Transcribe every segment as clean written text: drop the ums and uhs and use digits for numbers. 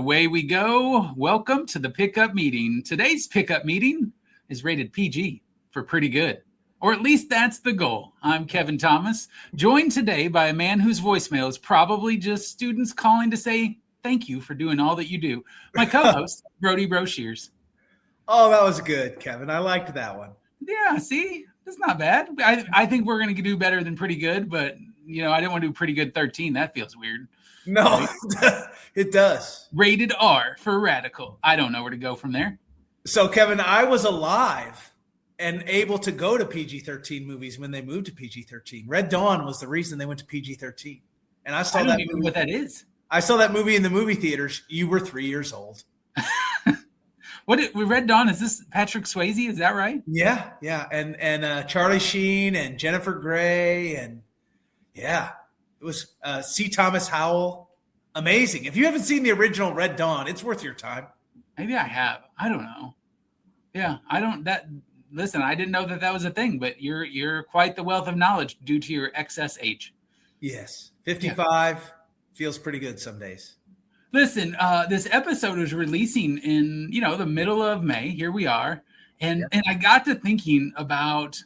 away we go. Welcome to the pickup meeting. Today's pickup meeting is rated PG for pretty good, or at least that's the goal. I'm Kevin Thomas, joined today by a man whose voicemail is probably just students calling to say thank you for doing all that you do. My co-host, Brody Shears. Oh, that was good, Kevin. I liked that one. Yeah, see? That's not bad. I think we're going to do better than pretty good, but, I didn't want to do pretty good 13. That feels weird. No, it does. Rated R for radical. I don't know where to go from there. So, Kevin, I was alive and able to go to PG-13 movies when they moved to PG-13. Red Dawn was the reason they went to PG-13. And I don't even know what that is. I saw that movie in the movie theaters. You were 3 years old. Red Dawn, is this Patrick Swayze? Is that right? Yeah. And Charlie Sheen and Jennifer Grey. And yeah, it was C. Thomas Howell. Amazing. If you haven't seen the original Red Dawn, it's worth your time. Maybe I have. I don't know. Yeah, listen, I didn't know that was a thing, but you're quite the wealth of knowledge due to your excess age. Yes. 55 feels pretty good some days. Listen, this episode is releasing in, the middle of May. Here we are. And I got to thinking about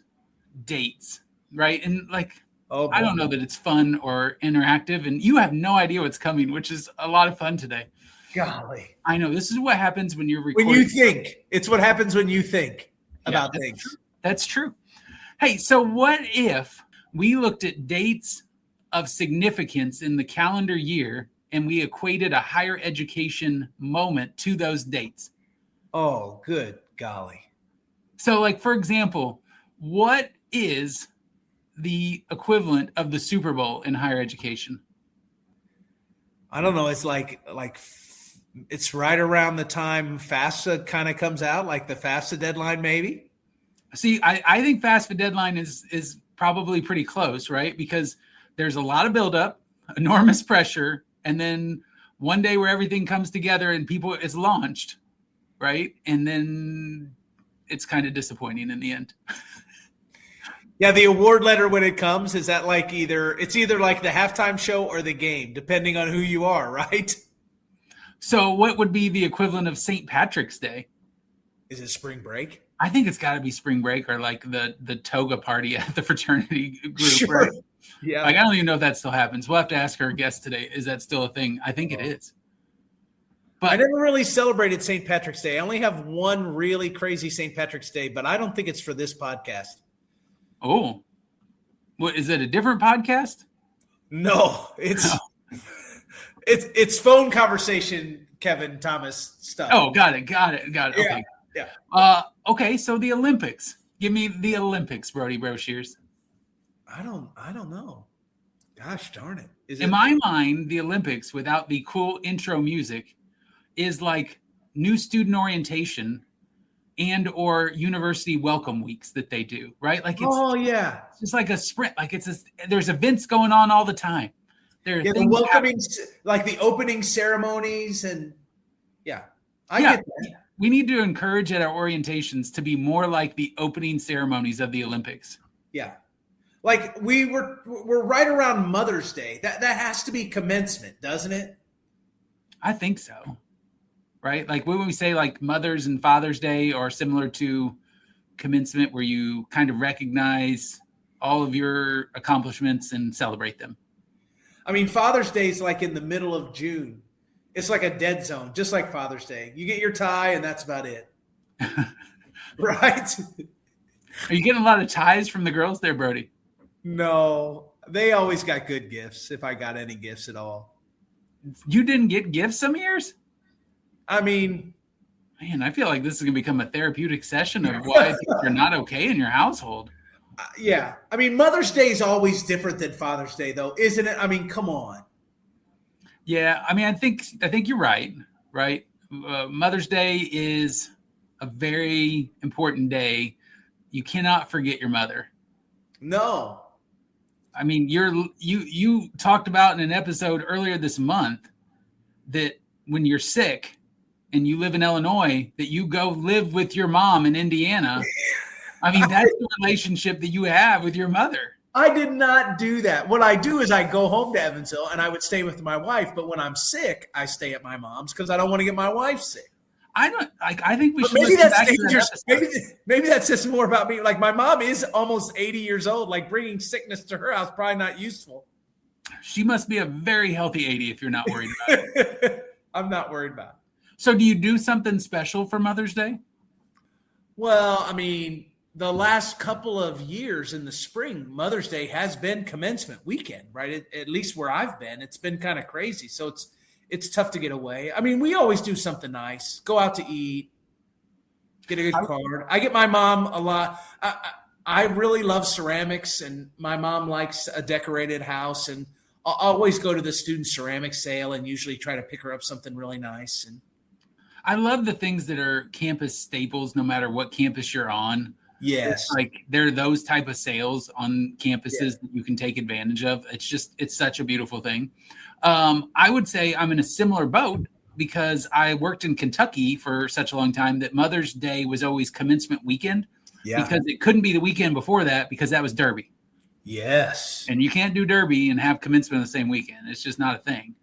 dates, right? And I don't know that it's fun or interactive. And you have no idea what's coming, which is a lot of fun today. Golly. I know. This is what happens when you're recording. When you think. It's what happens when you think about things. True. That's true. Hey, so what if we looked at dates of significance in the calendar year and we equated a higher education moment to those dates? Oh, good golly. So, for example, what is the equivalent of the Super Bowl in higher education? I don't know. It's it's right around the time FAFSA kind of comes out, like the FAFSA deadline, maybe. See, I think FAFSA deadline is probably pretty close, right? Because there's a lot of buildup, enormous pressure, and then one day where everything comes together and it's launched, right? And then it's kind of disappointing in the end. Yeah, the award letter when it comes, is that it's either like the halftime show or the game, depending on who you are, right? So what would be the equivalent of St. Patrick's Day? Is it spring break? I think it's got to be spring break or the toga party at the fraternity group. Sure. Right? Yeah. I don't even know if that still happens. We'll have to ask our guest today. Is that still a thing? I think it is. But I never really celebrated St. Patrick's Day. I only have one really crazy St. Patrick's Day, but I don't think it's for this podcast. Oh, what is it? A different podcast? No, it's phone conversation, Kevin Thomas stuff. Oh, got it. Okay. Yeah. Okay. So the Olympics. Give me the Olympics, Brody Shears. I don't know. Gosh darn it. In my mind, the Olympics without the cool intro music is like new student orientation and or university welcome weeks that they do, right? It's just like a sprint. There's events going on all the time. There are things the welcoming, like the opening ceremonies and I get that. We need to encourage at our orientations to be more like the opening ceremonies of the Olympics. Yeah. We're right around Mother's Day. That has to be commencement, doesn't it? I think so. Right? When we say Mother's and Father's Day are similar to commencement where you kind of recognize all of your accomplishments and celebrate them. I mean, Father's Day is in the middle of June. It's like a dead zone, just like Father's Day. You get your tie and that's about it. Right? Are you getting a lot of ties from the girls there, Brody? No, they always got good gifts, if I got any gifts at all. You didn't get gifts some years? I mean, man, I feel like this is going to become a therapeutic session of why you're not okay in your household. Yeah. I mean, Mother's Day is always different than Father's Day, though, isn't it? I mean, come on. Yeah. I mean, I think you're right. Right. Mother's Day is a very important day. You cannot forget your mother. No. I mean, you talked about in an episode earlier this month that when you're sick and you live in Illinois, that you go live with your mom in Indiana. I mean, that's the relationship that you have with your mother. I did not do that. What I do is I go home to Evansville and I would stay with my wife. But when I'm sick, I stay at my mom's because I don't want to get my wife sick. I don't like. I think we But should. maybe listen that's back to that dangerous. episode. Maybe that says more about me. Like my mom is almost 80 years old. Like bringing sickness to her house probably not useful. She must be a very healthy 80 if you're not worried about it. I'm not worried about it. So do you do something special for Mother's Day? Well, I mean, the last couple of years in the spring, Mother's Day has been commencement weekend, right? At least where I've been, it's been kind of crazy. So it's tough to get away. I mean, we always do something nice. Go out to eat, get a good card. I get my mom a lot. I really love ceramics, and my mom likes a decorated house. And I'll always go to the student ceramic sale and usually try to pick her up something really nice. And I love the things that are campus staples, no matter what campus you're on. yes, It's like there are those type of sales on campuses that you can take advantage of. It's such a beautiful thing. I would say I'm in a similar boat because I worked in Kentucky for such a long time that Mother's Day was always commencement weekend because it couldn't be the weekend before that because that was Derby. Yes. And you can't do Derby and have commencement the same weekend. It's just not a thing.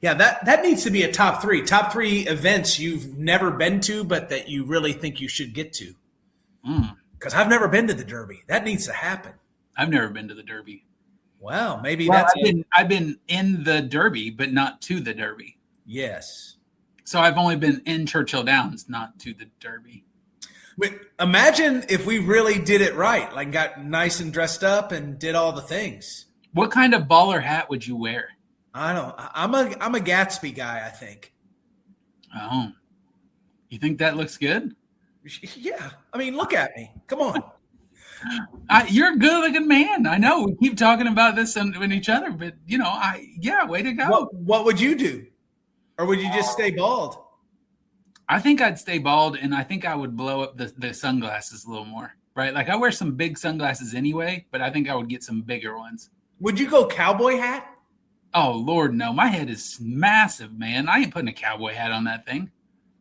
Yeah, that needs to be a top three. Top three events you've never been to, but that you really think you should get to. Because I've never been to the Derby. That needs to happen. I've never been to the Derby. Wow, maybe Well, that's I've been in the Derby, but not to the Derby. yes. So I've only been in Churchill Downs, not to the Derby. But imagine if we really did it right, like got nice and dressed up and did all the things. What kind of baller hat would you wear? I don't. I'm a Gatsby guy, I think. Oh, you think that looks good? Yeah, I mean, look at me. Come on. You're a good-looking man. I know. We keep talking about this with each other, but way to go. What would you do, or would you just stay bald? I think I'd stay bald, and I think I would blow up the sunglasses a little more. Right? Like I wear some big sunglasses anyway, but I think I would get some bigger ones. Would you go cowboy hat? Oh Lord, no! My head is massive, man. I ain't putting a cowboy hat on that thing.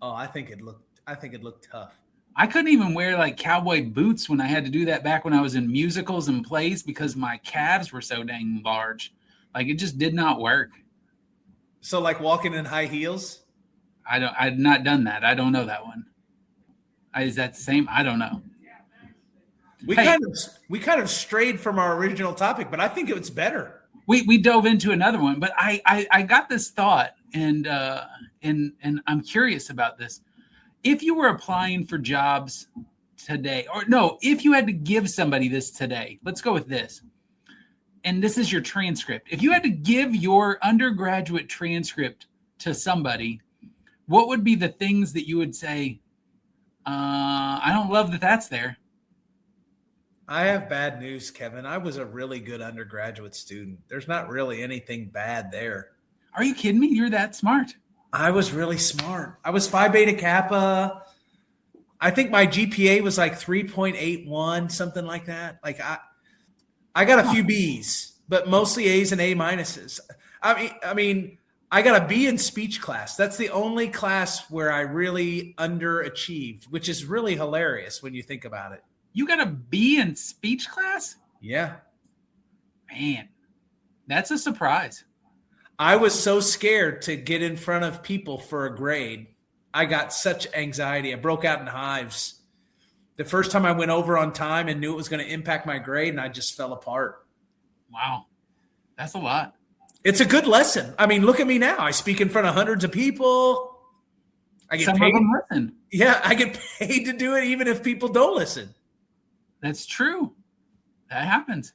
Oh, I think it looked tough. I couldn't even wear like cowboy boots when I had to do that back when I was in musicals and plays because my calves were so dang large. Like it just did not work. So like walking in high heels? I'd not done that. I don't know that one. Is that the same? I don't know. We kind of strayed from our original topic, but I think it's better. We dove into another one, but I got this thought and I'm curious about this. If you were applying for jobs today, or no, if you had to give somebody this today, let's go with this. And this is your transcript. If you had to give your undergraduate transcript to somebody, what would be the things that you would say, I don't love that that's there? I have bad news, Kevin. I was a really good undergraduate student. There's not really anything bad there. Are you kidding me? You're that smart. I was really smart. I was Phi Beta Kappa. I think my GPA was like 3.81, something like that. Like I got a few B's, but mostly A's and A minuses. I mean, I got a B in speech class. That's the only class where I really underachieved, which is really hilarious when you think about it. You got a B in speech class? Yeah. Man, that's a surprise. I was so scared to get in front of people for a grade. I got such anxiety. I broke out in hives. The first time I went over on time and knew it was going to impact my grade, and I just fell apart. Wow. That's a lot. It's a good lesson. I mean, look at me now. I speak in front of hundreds of people. I get Some paid. of them listen. Yeah, I get paid to do it even if people don't listen. That's true. That happens.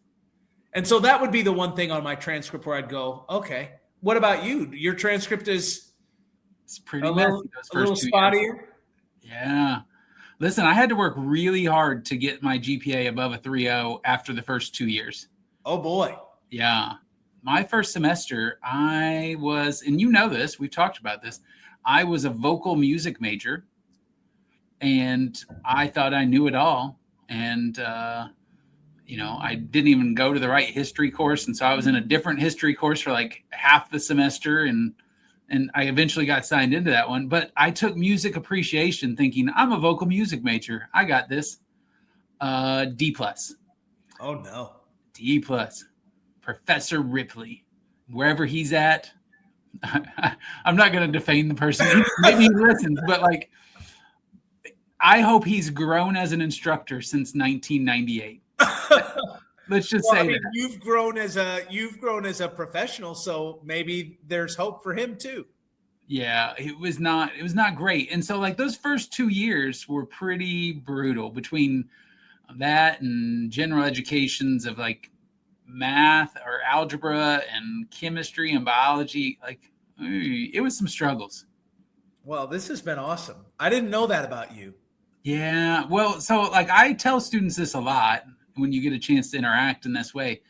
And so that would be the one thing on my transcript where I'd go, okay, what about you? Your transcript is it's pretty messy those first 2 spottier. years. Yeah. Listen, I had to work really hard to get my GPA above a 3.0 after the first 2 years. Oh, boy. Yeah. My first semester, I was, and you know this, we've talked about this, I was a vocal music major, and I thought I knew it all. And, I didn't even go to the right history course. And so I was in a different history course for like half the semester. And I eventually got signed into that one. But I took music appreciation thinking I'm a vocal music major. I got this. D+. Oh, no. D plus. Professor Ripley, wherever he's at. I'm not going to defame the person. Maybe he listens, but like, I hope he's grown as an instructor since 1998. Let's just say that. You've grown as a professional, so maybe there's hope for him too. Yeah, it was not great. And so like those first 2 years were pretty brutal between that and general educations of like math or algebra and chemistry and biology. Like it was some struggles. Well, this has been awesome. I didn't know that about you. Yeah. Well, so like I tell students this a lot when you get a chance to interact in this way.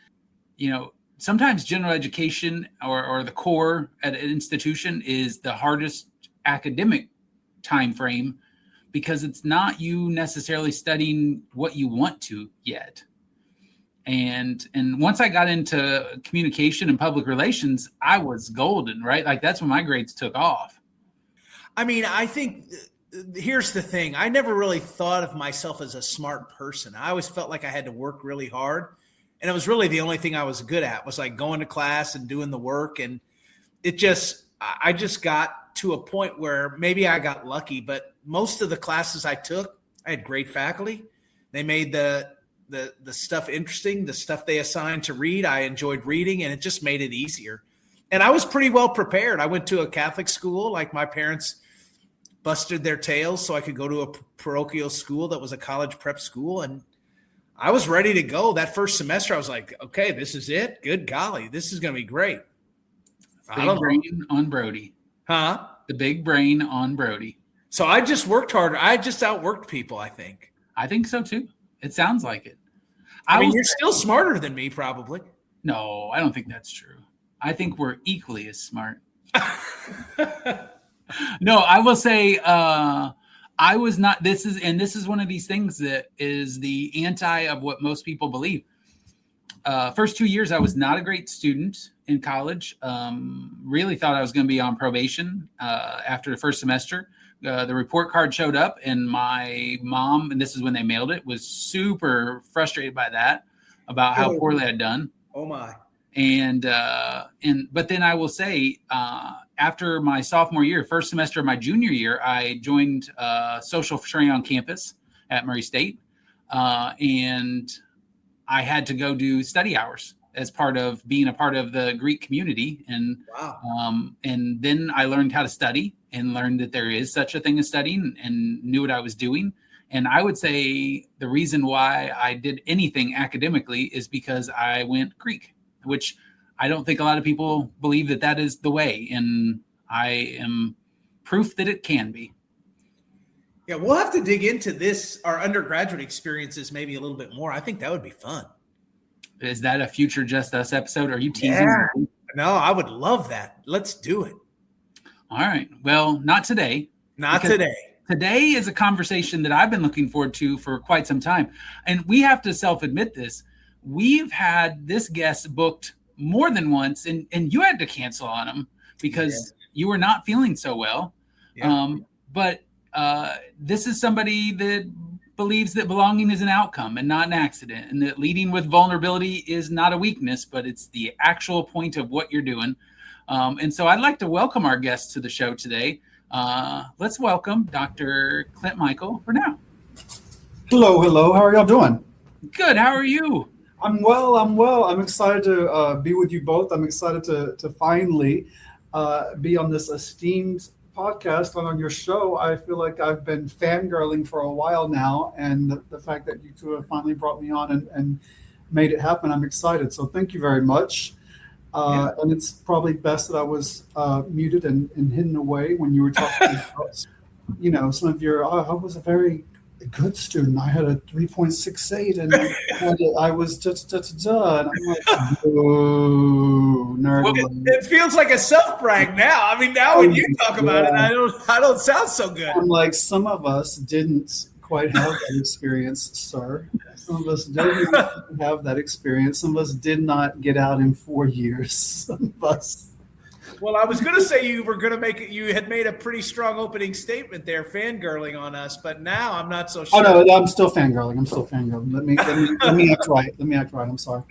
You know, sometimes general education or the core at an institution is the hardest academic time frame because it's not you necessarily studying what you want to yet. And once I got into communication and public relations, I was golden, right? Like that's when my grades took off. I mean, I think here's the thing. I never really thought of myself as a smart person. I always felt like I had to work really hard. And it was really the only thing I was good at was like going to class and doing the work. And I just got to a point where maybe I got lucky, but most of the classes I took, I had great faculty. They made the stuff interesting, the stuff they assigned to read. I enjoyed reading and it just made it easier. And I was pretty well prepared. I went to a Catholic school, like my parents busted their tails so I could go to a parochial school that was a college prep school. And I was ready to go. That first semester, I was like, okay, this is it. Good golly, this is going to be great. Big brain on Brody. Huh? The big brain on Brody. So I just worked harder. I just outworked people, I think. I think so too. It sounds like it. I mean, you're still smarter than me, probably. No, I don't think that's true. I think we're equally as smart. No, I will say I was not. This is one of these things that is the anti of what most people believe. First 2 years, I was not a great student in college. Really thought I was going to be on probation after the first semester. The report card showed up, and my mom, and this is when they mailed it, was super frustrated by that, about how poorly I'd done. Oh my! But then I will say, after my sophomore year, first semester of my junior year, I joined social fraternity on campus at Murray State, and I had to go do study hours as part of being a part of the Greek community. And wow. And then I learned how to study and learned that there is such a thing as studying and knew what I was doing. And I would say the reason why I did anything academically is because I went Greek, which I don't think a lot of people believe that that is the way. And I am proof that it can be. Yeah, we'll have to dig into this, our undergraduate experiences, maybe a little bit more. I think that would be fun. Is that a future Just Us episode? Are you teasing? Yeah. No, I would love that. Let's do it. All right. Well, not today. Not today. Today is a conversation that I've been looking forward to for quite some time. And we have to self-admit this. We've had this guest booked more than once, and you had to cancel on him because you were not feeling so well. Yeah. But this is somebody that believes that belonging is an outcome and not an accident, and that leading with vulnerability is not a weakness, but it's the actual point of what you're doing. And so I'd like to welcome our guest to the show today. Let's welcome Dr. Clint-Michael Reneau. Hello. How are y'all doing? Good. How are you? I'm well. I'm excited to be with you both. I'm excited to finally be on this esteemed podcast on your show. I feel like I've been fangirling for a while now, and the fact that you two have finally brought me on and made it happen, I'm excited. So thank you very much. And it's probably best that I was muted and hidden away when you were talking about, some of your, I was a very good student. I had a 3.68 and I was and I'm like, oh, nerd. Well, it feels like a self-brag now. I mean, now when you talk about it, I don't sound so good. I'm like, some of us didn't quite have that experience, sir. Some of us didn't have that experience. Some of us did not get out in 4 years. Some of us Well, I was going to say you were going to make it. You had made a pretty strong opening statement there, fangirling on us, but now I'm not so sure. Oh no, I'm still fangirling. Let me act right. I'm sorry.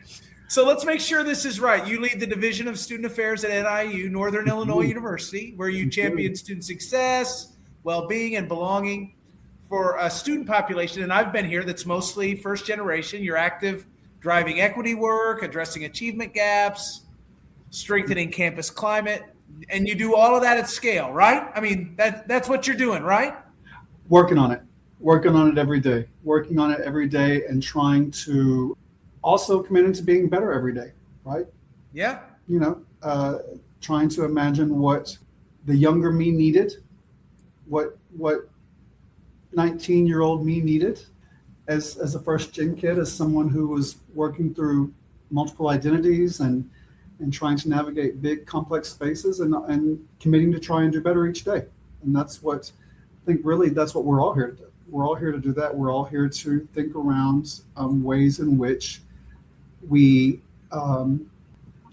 So let's make sure this is right. You lead the Division of Student Affairs at NIU, Northern Illinois University, where you champion student success, well-being, and belonging for a student population. And I've been here that's mostly first generation. You're active driving equity work, addressing achievement gaps, strengthening campus climate, and you do all of that at scale, right? I mean, that's what you're doing, right? Working on it every day, and trying to also committing to being better every day, right? Yeah. Trying to imagine what the younger me needed, what 19-year-old me needed as a first gen kid, as someone who was working through multiple identities and trying to navigate big complex spaces and committing to try and do better each day. And that's what I think really that's what we're all here to do. We're all here to do that. We're all here to think around ways in which we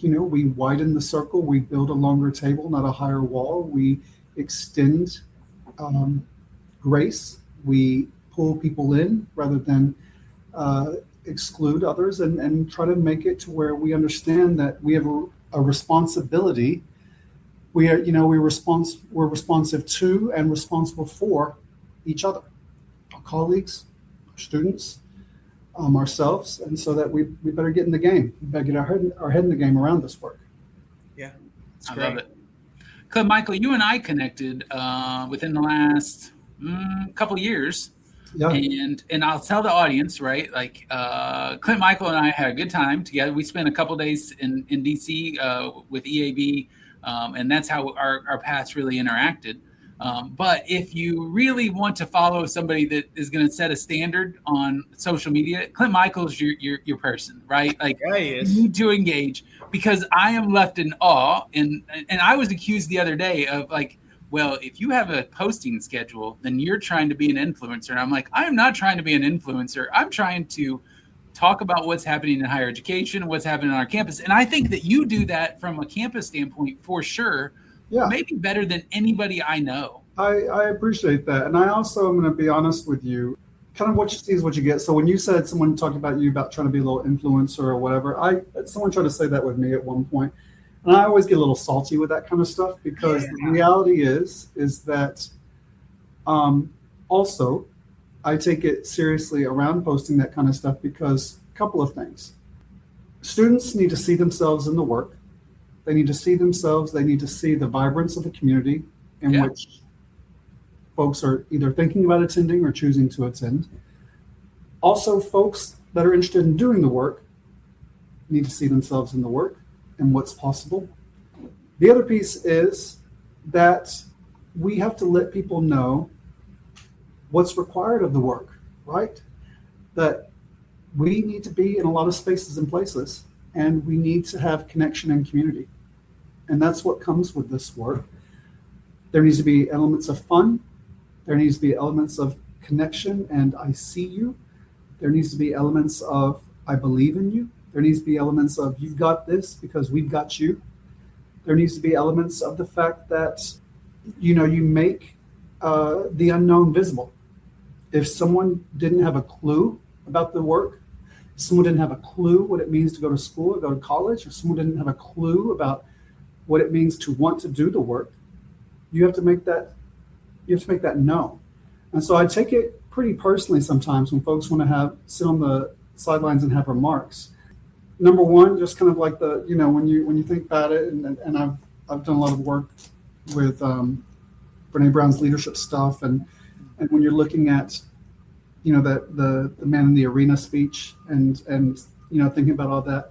we widen the circle, we build a longer table, not a higher wall. We extend grace. We pull people in rather than exclude others, and try to make it to where we understand that we have a responsibility. We're responsive to and responsible for each other, our colleagues, our students, ourselves, and so that we better get in the game. We better get our head in the game around this work. Yeah, I love it. Clint-Michael, you and I connected within the last couple of years. Yeah. And I'll tell the audience, right? Like Clint-Michael and I had a good time together. We spent a couple of days in DC with EAB, and that's how our paths really interacted. But if you really want to follow somebody that is going to set a standard on social media, Clint-Michael's your person, right? Like, yeah, he is. You need to engage, because I am left in awe. And I was accused the other day of like, well, if you have a posting schedule, then you're trying to be an influencer. And I'm like, I'm not trying to be an influencer. I'm trying to talk about what's happening in higher education, what's happening on our campus. And I think that you do that from a campus standpoint for sure. Yeah. Maybe better than anybody I know. I appreciate that. And I also am going to be honest with you, kind of what you see is what you get. So when you said someone talked about you about trying to be a little influencer or whatever, someone tried to say that with me at one point. And I always get a little salty with that kind of stuff, because the reality is that also I take it seriously around posting that kind of stuff, because a couple of things. Students need to see themselves in the work. They need to see themselves. They need to see the vibrance of the community in which folks are either thinking about attending or choosing to attend. Also, folks that are interested in doing the work need to see themselves in the work and what's possible. The other piece is that we have to let people know what's required of the work, right? That we need to be in a lot of spaces and places, and we need to have connection and community. And that's what comes with this work. There needs to be elements of fun. There needs to be elements of connection and I see you. There needs to be elements of I believe in you. There needs to be elements of you've got this because we've got you. There needs to be elements of the fact that, you make the unknown visible. If someone didn't have a clue about the work, if someone didn't have a clue what it means to go to school or go to college, or someone didn't have a clue about what it means to want to do the work, you have to make that known. And so I take it pretty personally sometimes when folks want to sit on the sidelines and have remarks. Number one, just kind of like when you think about it, and I've done a lot of work with Brene Brown's leadership stuff, and when you're looking at the man in the arena speech and thinking about all that,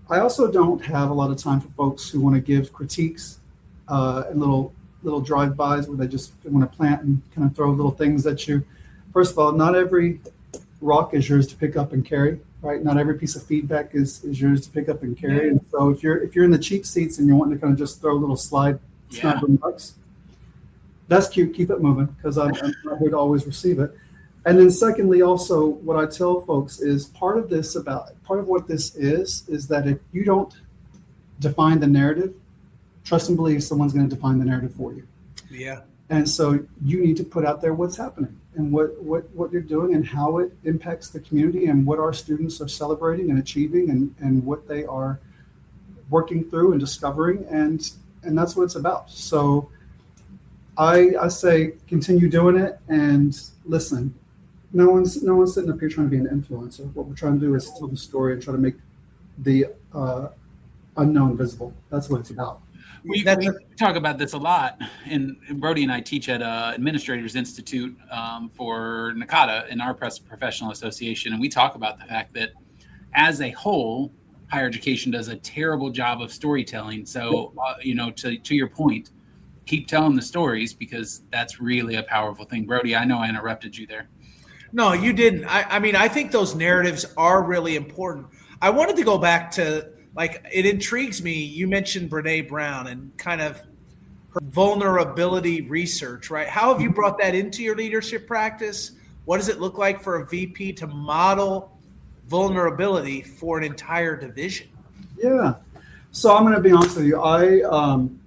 I also don't have a lot of time for folks who want to give critiques and little drive-bys where they just want to plant and kind of throw little things at you. First of all, not every rock is yours to pick up and carry, right? Not every piece of feedback is yours to pick up and carry. And so if you're in the cheap seats and you're wanting to kind of just throw little snide remarks, that's cute. Keep it moving, because I'm not here to always receive it. And then secondly, also what I tell folks is part of what this is that if you don't define the narrative, trust and believe someone's going to define the narrative for you. Yeah. And so you need to put out there what's happening and what you're doing and how it impacts the community and what our students are celebrating and achieving and what they are working through and discovering. And that's what it's about. So I say continue doing it and listen. No one's sitting up here trying to be an influencer. What we're trying to do is tell the story and try to make the unknown visible. That's what it's about. We talk about this a lot, and Brody and I teach at Administrators Institute for NACADA in our professional association, and we talk about the fact that as a whole, higher education does a terrible job of storytelling. So, to your point, keep telling the stories because that's really a powerful thing. Brody, I know I interrupted you there. No, you didn't. I mean, I think those narratives are really important. I wanted to go back to, it intrigues me. You mentioned Brene Brown and kind of her vulnerability research, right? How have you brought that into your leadership practice? What does it look like for a VP to model vulnerability for an entire division? Yeah. So I'm going to be honest with you.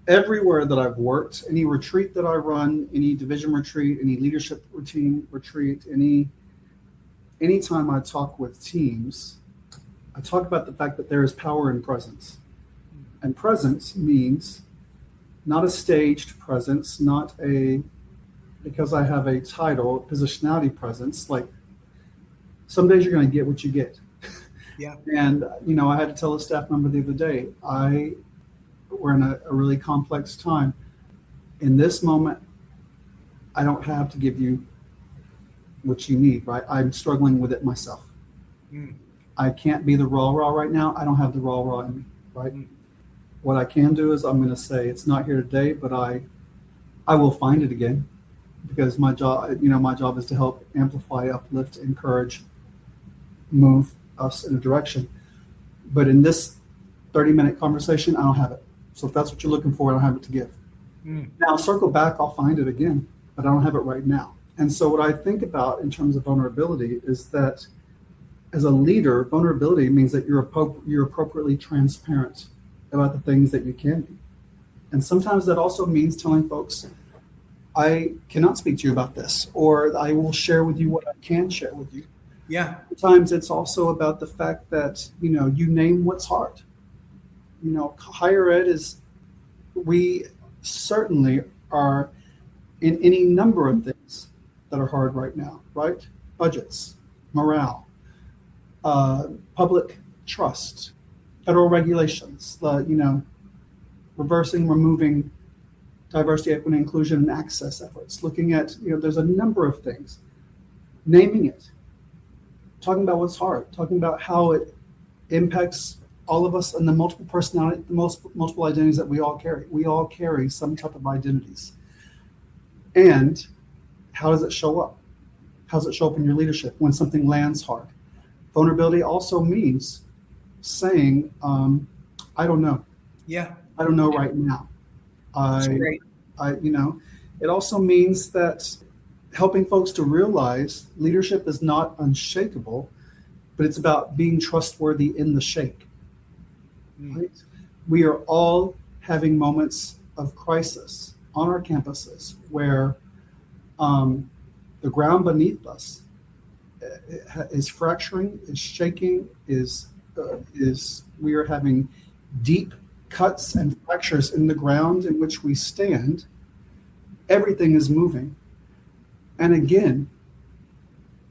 Everywhere that I've worked, any retreat that I run, any division retreat, any leadership retreat, anytime I talk with teams, I talk about the fact that there is power in presence. And presence means not a staged presence, not because I have a title, positionality presence. Like some days you're going to get what you get. Yeah. And, I had to tell a staff member the other day, we're in a really complex time. In this moment, I don't have to give you what you need, right? I'm struggling with it myself. I can't be the raw right now. I don't have the raw in me, right? What I can do is I'm going to say it's not here today, but I will find it again because my job is to help amplify, uplift, encourage, move us in a direction. But in this 30-minute conversation, I don't have it. So if that's what you're looking for, I don't have it to give. Now, circle back, I'll find it again, but I don't have it right now. And so what I think about in terms of vulnerability is that as a leader, vulnerability means that you're appropriately transparent about the things that you can be. And sometimes that also means telling folks, I cannot speak to you about this, or I will share with you what I can share with you. Yeah. Sometimes it's also about the fact that, you name what's hard. Higher ed we certainly are in any number of things that are hard right now, right? Budgets, morale, public trust, federal regulations, removing diversity, equity, inclusion, and access efforts, looking at, there's a number of things, naming it, talking about what's hard, talking about how it impacts all of us and the multiple personality, multiple identities that we all carry. We all carry some type of identities. And how does it show up? How does it show up in your leadership when something lands hard? Vulnerability also means saying, I don't know. Yeah. I don't know right now. That's great. It also means that helping folks to realize leadership is not unshakable, but it's about being trustworthy in the shake. Right? We are all having moments of crisis on our campuses where the ground beneath us is fracturing, is shaking, we are having deep cuts and fractures in the ground in which we stand. Everything is moving. And again,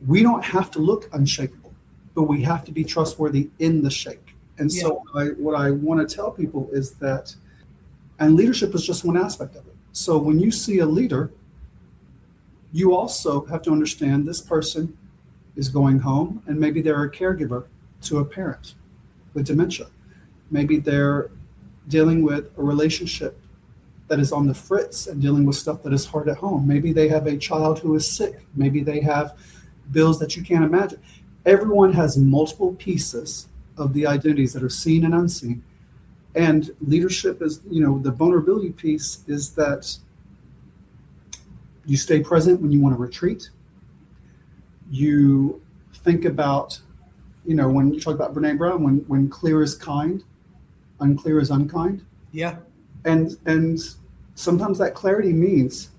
we don't have to look unshakable, but we have to be trustworthy in the shake. And so what I want to tell people is that, and leadership is just one aspect of it. So when you see a leader, you also have to understand this person is going home and maybe they're a caregiver to a parent with dementia. Maybe they're dealing with a relationship that is on the fritz and dealing with stuff that is hard at home. Maybe they have a child who is sick. Maybe they have bills that you can't imagine. Everyone has multiple pieces of the identities that are seen and unseen. And leadership is, the vulnerability piece is that you stay present when you want to retreat. You think about, when you talk about Brene Brown, when clear is kind, unclear is unkind. Yeah. And sometimes that clarity means,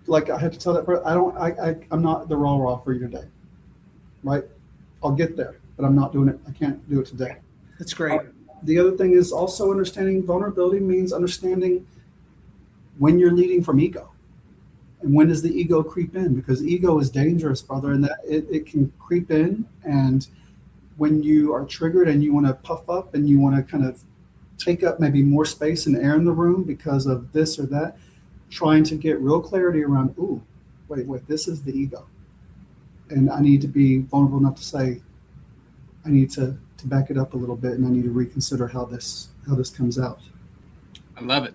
like I had to tell that person, I'm not the rah-rah for you today, right? I'll get there, but I'm not doing it. I can't do it today. That's great. The other thing is also understanding vulnerability means understanding when you're leading from ego. And when does the ego creep in? Because ego is dangerous, brother, and that it can creep in. And when you are triggered and you want to puff up and you want to kind of take up maybe more space and air in the room because of this or that, trying to get real clarity around, ooh, wait, this is the ego. And I need to be vulnerable enough to say, I need to back it up a little bit, and I need to reconsider how this comes out. I love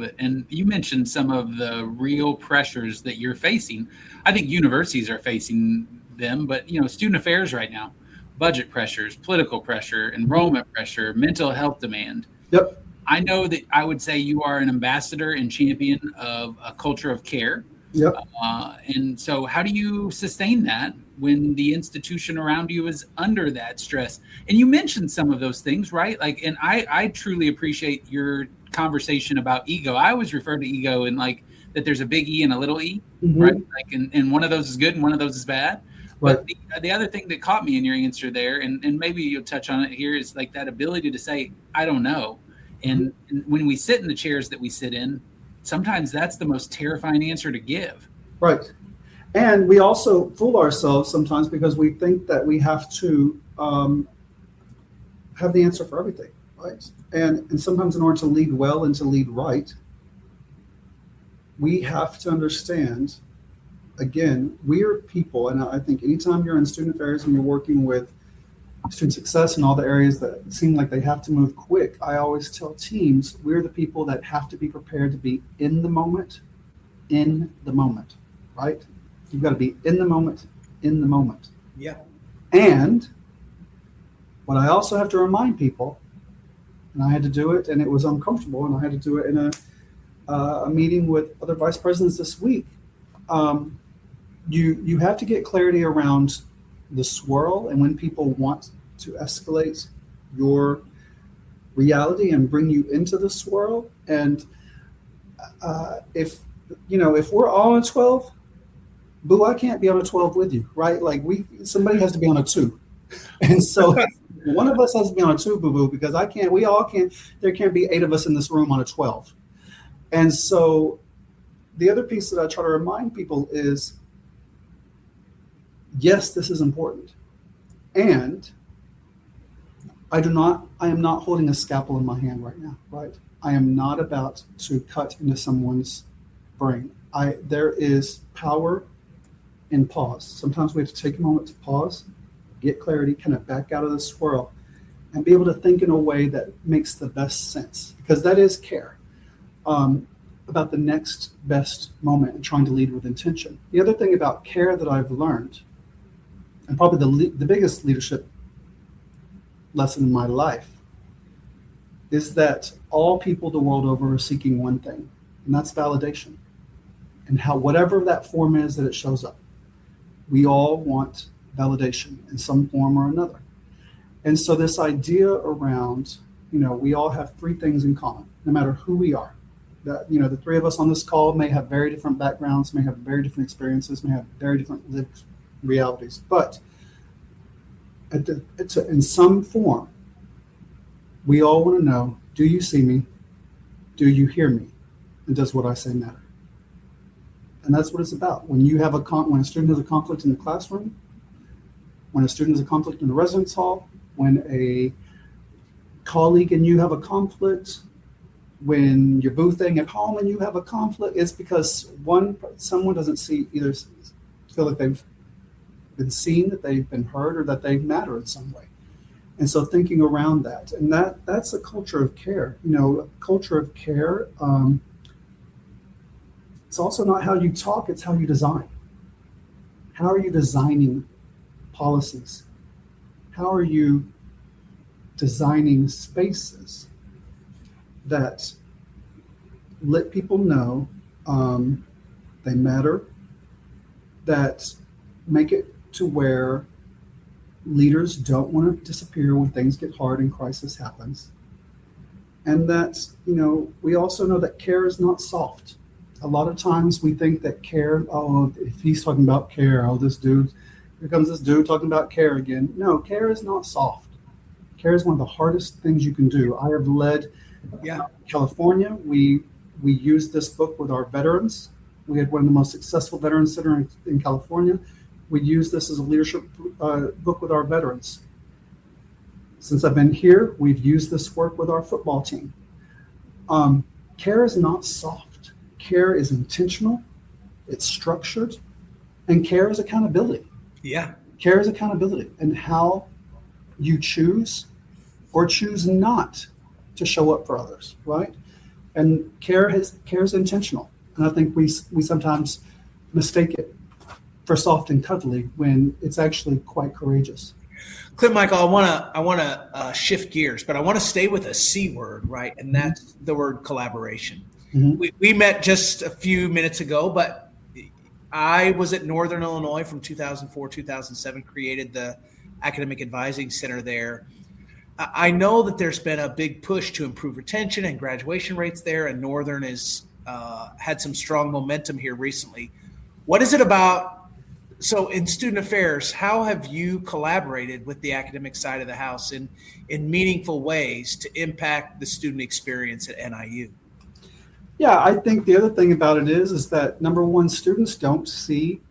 it. And you mentioned some of the real pressures that you're facing. I think universities are facing them, but student affairs right now, budget pressures, political pressure, enrollment pressure, mental health demand. Yep. I know that I would say you are an ambassador and champion of a culture of care. Yep. And so how do you sustain that when the institution around you is under that stress? And you mentioned some of those things, right? Like, and I truly appreciate your conversation about ego. I always refer to ego in like that there's a big E and a little e, right? Like, and one of those is good and one of those is bad. Right. But the other thing that caught me in your answer there, and maybe you'll touch on it here, is like that ability to say, I don't know. And when we sit in the chairs that we sit in, sometimes that's the most terrifying answer to give. Right. And we also fool ourselves sometimes because we think that we have to have the answer for everything, right? And sometimes in order to lead well and to lead right, we have to understand, again, we are people. And I think anytime you're in student affairs and you're working with student success in all the areas that seem like they have to move quick, I always tell teams, we're the people that have to be prepared to be in the moment, right? You've got to be in the moment. Yeah. And what I also have to remind people, and I had to do it, and it was uncomfortable, and I had to do it in a meeting with other vice presidents this week. You have to get clarity around the swirl, and when people want to escalate your reality and bring you into the swirl. And if we're all on 12, boo, I can't be on a 12 with you, right? Like somebody has to be on a 2. And so one of us has to be on a 2, boo, because we all can't, there can't be 8 of us in this room on a 12. And so the other piece that I try to remind people is, yes, this is important. And I am not holding a scalpel in my hand right now, right? I am not about to cut into someone's brain. There is power in pause. Sometimes we have to take a moment to pause, get clarity, kind of back out of the swirl, and be able to think in a way that makes the best sense, because that is care. About the next best moment and trying to lead with intention. The other thing about care that I've learned, and probably the biggest leadership lesson in my life, is that all people the world over are seeking one thing, and that's validation. And whatever that form is that it shows up, we all want validation in some form or another. And so this idea around, we all have 3 things in common, no matter who we are. That, the 3 of us on this call may have very different backgrounds, may have very different experiences, may have very different lived realities, but in some form, we all want to know, do you see me? Do you hear me? And does what I say matter? And that's what it's about. When a student has a conflict in the classroom, when a student has a conflict in the residence hall, when a colleague and you have a conflict, when you're boothing at home and you have a conflict, it's because someone doesn't feel like they've been seen, that they've been heard, or that they matter in some way. And so thinking around that, and that's a culture of care. A culture of care, it's also not how you talk, it's how you design. How are you designing policies? How are you designing spaces that let people know they matter, that make it to where leaders don't want to disappear when things get hard and crisis happens. And that, we also know that care is not soft. A lot of times we think that care, oh, if he's talking about care, oh, here comes this dude talking about care again. No, care is not soft. Care is one of the hardest things you can do. I have led California. We used this book with our veterans. We had one of the most successful veteran centers in California. We used this as a leadership book with our veterans. Since I've been here, we've used this work with our football team. Care is not soft. Care is intentional. It's structured. And care is accountability. Yeah. Care is accountability and how you choose or choose not to show up for others, right? And care is intentional. And I think we sometimes mistake it for soft and cuddly when it's actually quite courageous. Clint-Michael, I want to shift gears, but I want to stay with a C word, right? And that's the word collaboration. Mm-hmm. We met just a few minutes ago, but I was at Northern Illinois from 2004, 2007, created the Academic Advising Center there. I know that there's been a big push to improve retention and graduation rates there, and Northern has had some strong momentum here recently. What is it about? So in student affairs, how have you collaborated with the academic side of the house in meaningful ways to impact the student experience at NIU? Yeah, I think the other thing about it is that, number one, students don't see,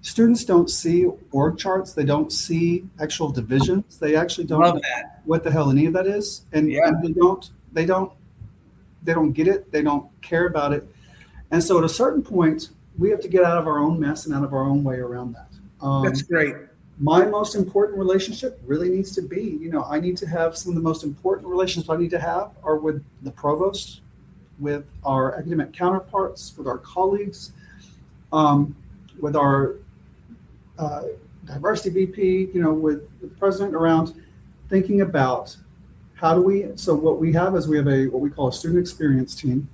students don't see org charts. They don't see actual divisions. They actually don't know what the hell any of that is. And they don't get it. They don't care about it. And so at a certain point, we have to get out of our own mess and out of our own way around that. That's great. My most important relationship really needs to be, I need to have some of the most important relationships I need to have are with the provost, with our academic counterparts, with our colleagues, with our diversity VP, with the president, around thinking about so what we have is we have what we call a student experience team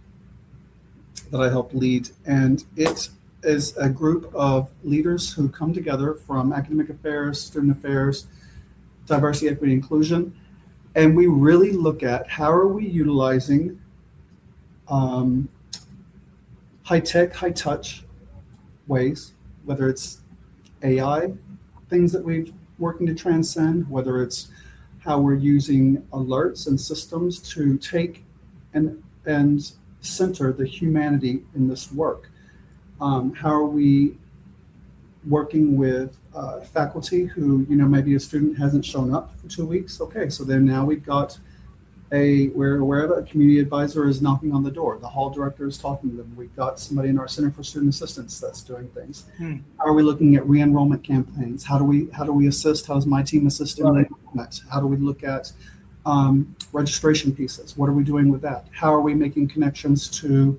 that I help lead. And it is a group of leaders who come together from academic affairs, student affairs, diversity, equity, inclusion. And we really look at how are we utilizing high-tech, high-touch ways, whether it's AI, things that we're working to transcend, whether it's how we're using alerts and systems to take and center the humanity in this work. How are we working with faculty who, maybe a student hasn't shown up for 2 weeks? Okay, so then now we've got we're aware of it, a community advisor is knocking on the door. The hall director is talking to them. We've got somebody in our Center for Student Assistance that's doing things. How are we looking at re-enrollment campaigns? How do we assist? How does my team assist in enrollment? How do we look at registration pieces? What are we doing with that? How are we making connections to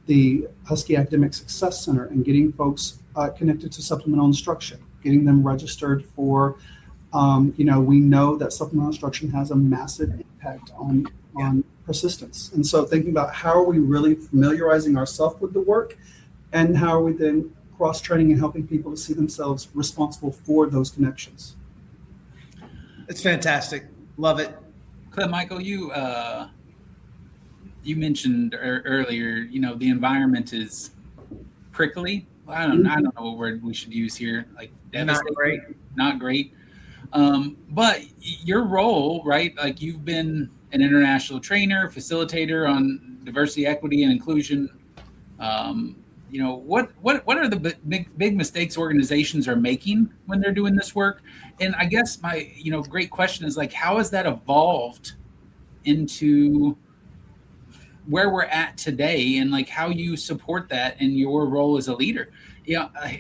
the Husky Academic Success Center and getting folks connected to supplemental instruction, getting them registered for, we know that supplemental instruction has a massive impact on persistence. And so thinking about how are we really familiarizing ourselves with the work, and how are we then cross-training and helping people to see themselves responsible for those connections. It's fantastic. Love it. Clint-Michael, you mentioned earlier, the environment is prickly. I don't know what word we should use here. Like devastating, not great. But your role, right? Like you've been an international trainer, facilitator on diversity, equity, and inclusion. What are the big mistakes organizations are making when they're doing this work? And I guess my, great question is like, how has that evolved into where we're at today, and like how you support that in your role as a leader?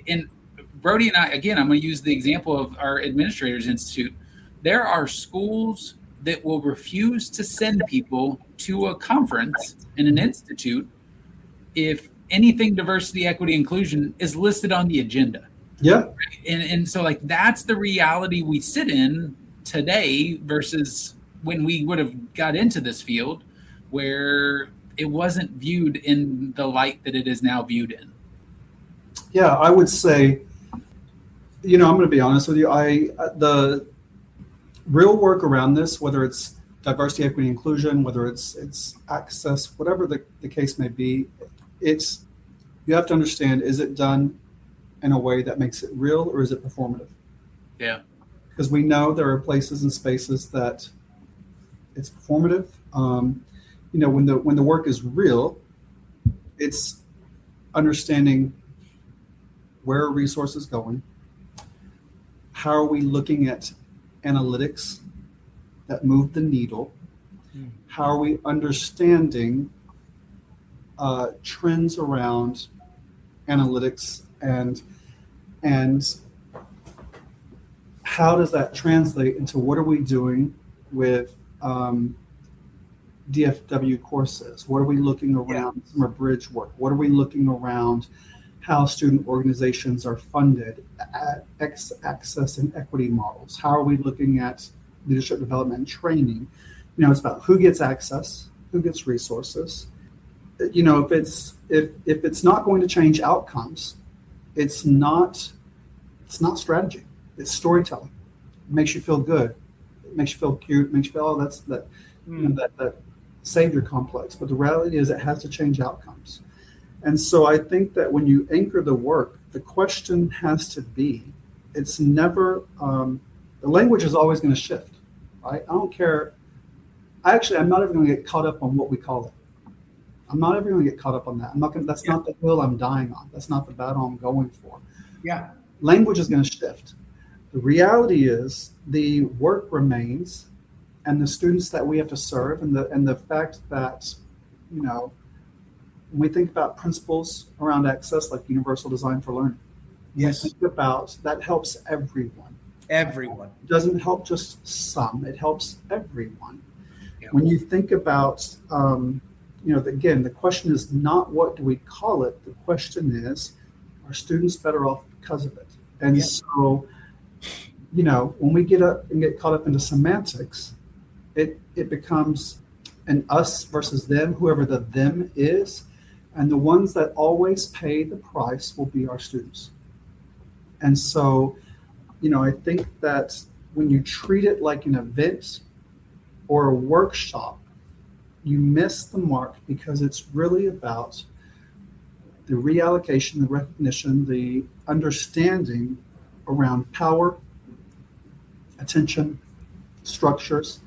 And Brody and I, again, I'm going to use the example of our Administrators Institute. There are schools that will refuse to send people to a conference in an institute if anything diversity, equity, inclusion is listed on the agenda. Yeah. And so like that's the reality we sit in today versus when we would have got into this field where it wasn't viewed in the light that it is now viewed in. Yeah, I would say, I'm going to be honest with you. The real work around this, whether it's diversity, equity, inclusion, whether it's access, whatever the case may be, you have to understand, is it done in a way that makes it real, or is it performative? Yeah. Because we know there are places and spaces that it's performative. When the work is real, it's understanding where are resources going, how are we looking at analytics that move the needle, how are we understanding trends around analytics, and how does that translate into what are we doing with DFW courses? What are we looking around summer bridge work? What are we looking around how student organizations are funded, at access and equity models? How are we looking at leadership development and training? It's about who gets access, who gets resources. If it's not going to change outcomes, it's not strategy. It's storytelling. It makes you feel good. It makes you feel cute. It makes you feel, that's that savior complex. But the reality is it has to change outcomes. And so I think that when you anchor the work, the question has to be, it's never, the language is always going to shift, right? I don't care. I'm not ever going to get caught up on what we call it. I'm not ever going to get caught up on that. That's not the hill I'm dying on. That's not the battle I'm going for. Yeah. Language is going to shift. The reality is the work remains, and the students that we have to serve, and the fact that, when we think about principles around access, like universal design for learning, yes, think about that helps everyone. Everyone. It doesn't help just some. It helps everyone. Yeah. When you think about, again, the question is not what do we call it. The question is, are students better off because of it? And so, when we get caught up into semantics, it becomes an us versus them, whoever the them is. And the ones that always pay the price will be our students. And so, I think that when you treat it like an event or a workshop, you miss the mark, because it's really about the reallocation, the recognition, the understanding around power, attention, structures,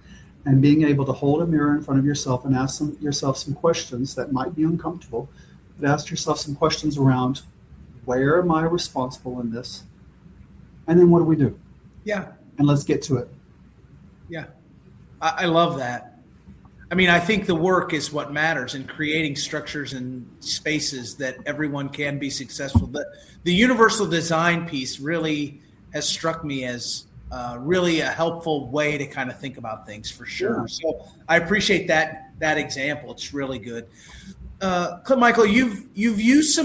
and being able to hold a mirror in front of yourself and ask yourself some questions that might be uncomfortable, but ask yourself some questions around, where am I responsible in this? And then what do we do? Yeah. And let's get to it. Yeah. I love that. I mean, I think the work is what matters in creating structures and spaces that everyone can be successful. The universal design piece really has struck me as really a helpful way to kind of think about things, for sure. Yeah. So I appreciate that example. It's really good. Clint-Michael, you've used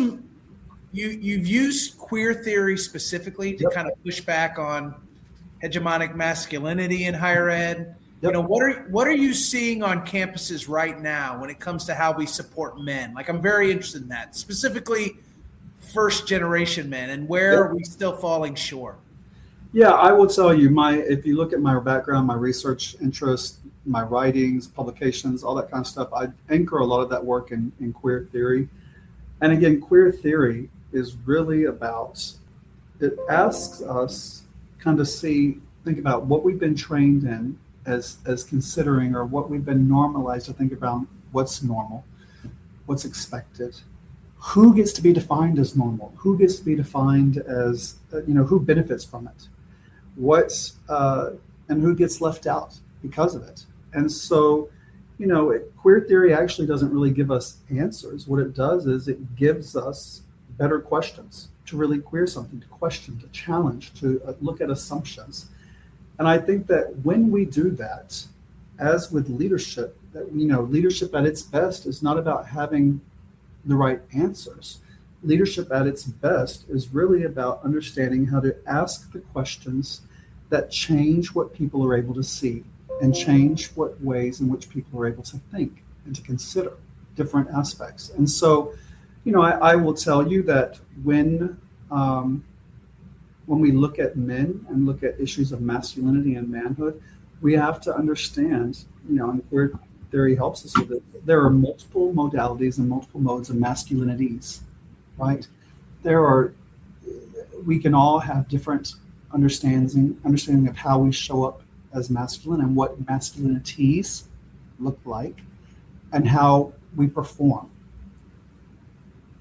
queer theory specifically to kind of push back on hegemonic masculinity in higher ed. Yep. What are you seeing on campuses right now when it comes to how we support men? Like, I'm very interested in that, specifically first generation men, and where are we still falling short? Yeah, I will tell you, if you look at my background, my research interest, my writings, publications, all that kind of stuff, I anchor a lot of that work in queer theory. And again, queer theory is really about, it asks us kind of think about what we've been trained in as considering, or what we've been normalized to think about what's normal, what's expected, who gets to be defined as normal, who gets to be defined as, who benefits from it, and who gets left out because of it. And so, queer theory actually doesn't really give us answers. What it does is it gives us better questions to really queer something, to question, to challenge, to look at assumptions. And I think that when we do that, as with leadership, that leadership at its best is not about having the right answers. Leadership at its best is really about understanding how to ask the questions that change what people are able to see, and change what ways in which people are able to think and to consider different aspects. And so, I will tell you that when when we look at men and look at issues of masculinity and manhood, we have to understand, and queer theory helps us with it. There are multiple modalities and multiple modes of masculinities, right? We can all have different understanding of how we show up as masculine and what masculinities look like and how we perform.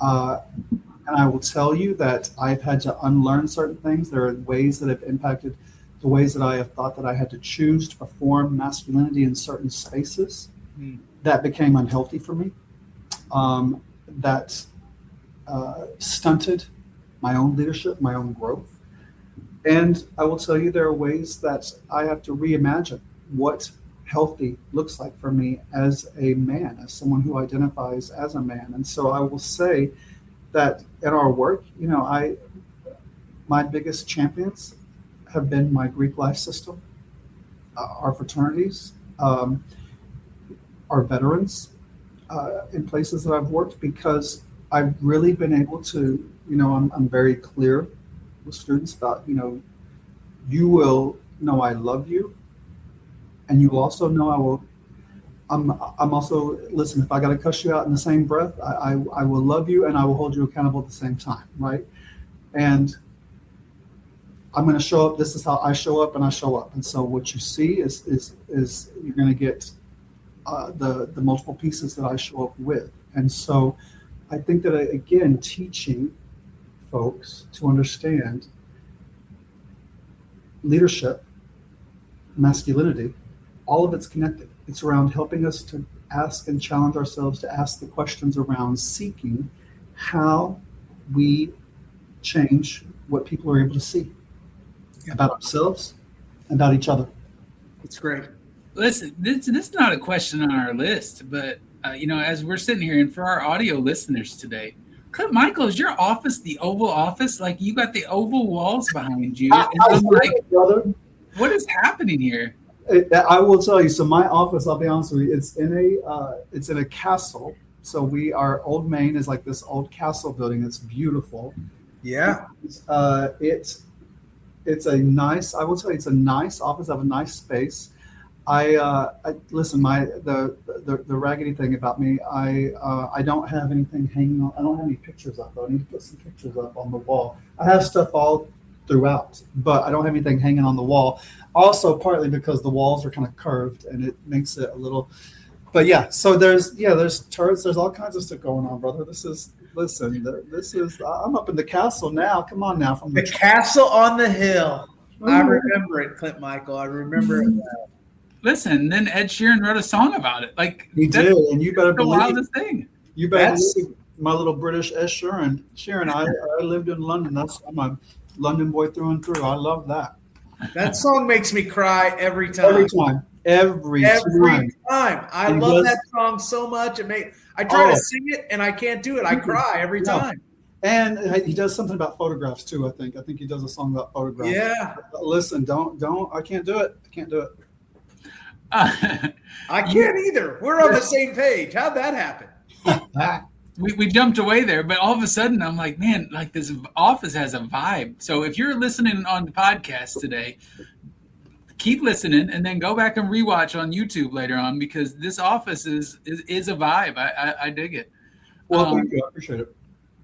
And I will tell you that I've had to unlearn certain things. There are ways that have impacted the ways that I have thought that I had to choose to perform masculinity in certain spaces that became unhealthy for me, that stunted my own leadership, my own growth. And I will tell you there are ways that I have to reimagine what healthy looks like for me as a man, as someone who identifies as a man. And so I will say that in our work, my biggest champions have been my Greek life system, our fraternities, our veterans in places that I've worked, because I've really been able to, I'm very clear with students about, you will know I love you, and you also know I will. I'm also, listen, if I got to cuss you out in the same breath, I will love you and I will hold you accountable at the same time, right? And I'm going to show up. This is how I show up, and I show up. And so what you see is you're going to get the multiple pieces that I show up with. And so I think that, again, teaching folks to understand leadership, masculinity, all of it's connected. It's around helping us to ask and challenge ourselves to ask the questions around seeking how we change what people are able to see about ourselves and about each other. It's great. Listen, this is not a question on our list, but as we're sitting here, and for our audio listeners today, Clint-Michael, is your office the Oval Office? Like, you got the oval walls behind you, and I'm like, brother, what is happening here? I will tell you. So my office, I'll be honest with you, it's in a castle. So our Old Main is like this old castle building. It's beautiful. Yeah. It's a nice. I will tell you, it's a nice office. I have a nice space. I listen. The raggedy thing about me, I don't have anything hanging on. I don't have any pictures up. I need to put some pictures up on the wall. I have stuff all throughout, but I don't have anything hanging on the wall. Also, partly because the walls are kind of curved and it makes it a little. But yeah, so there's turrets. There's all kinds of stuff going on, brother. I'm up in the castle now. Come on now, from the castle on the hill. I remember it, Clint-Michael. I remember it. Listen, then Ed Sheeran wrote a song about it. Like, he did, and you better believe the wildest thing. You better believe my little British Ed Sheeran. I lived in London. I'm a London boy through and through. I love that. That song makes me cry every time. Every time. I love that song so much. I try to sing it and I can't do it. I cry every time. And he does something about photographs too. I think he does a song about photographs. Yeah. Listen, don't. I can't do it. I can't either. We're on the same page. How'd that happen? We jumped away there, but all of a sudden I'm like, man, like this office has a vibe. So if you're listening on the podcast today, keep listening and then go back and rewatch on YouTube later on, because this office is a vibe. I dig it. Well, thank you. I appreciate it.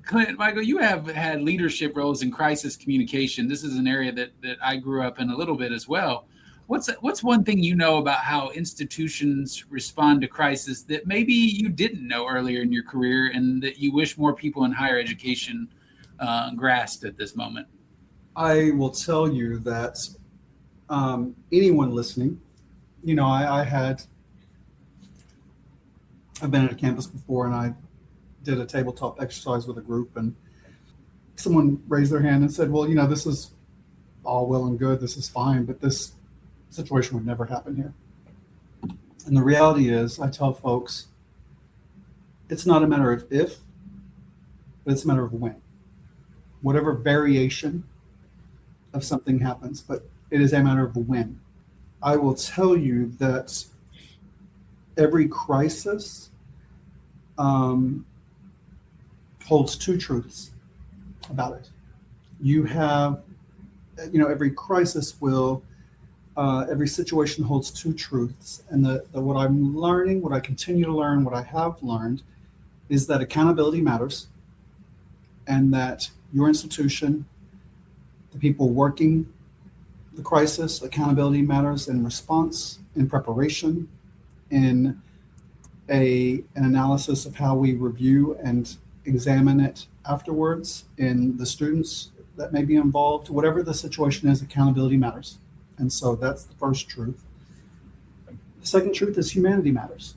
Clint-Michael, you have had leadership roles in crisis communication. This is an area that I grew up in a little bit as well. What's one thing you know about how institutions respond to crisis that maybe you didn't know earlier in your career and that you wish more people in higher education grasped at this moment? I will tell you that anyone listening, I've been at a campus before, and I did a tabletop exercise with a group, and someone raised their hand and said, well, this is all well and good. This is fine, but this situation would never happen here. And the reality is, I tell folks, it's not a matter of if, but it's a matter of when. Whatever variation of something happens, but it is a matter of when. I will tell you that every crisis holds two truths about it. You have every crisis will, every situation holds two truths. And what I'm learning, what I continue to learn, what I have learned is that accountability matters, and that your institution, the people working the crisis, accountability matters in response, in preparation, in an analysis of how we review and examine it afterwards, in the students that may be involved. Whatever the situation is, accountability matters. And so that's the first truth. The second truth is humanity matters.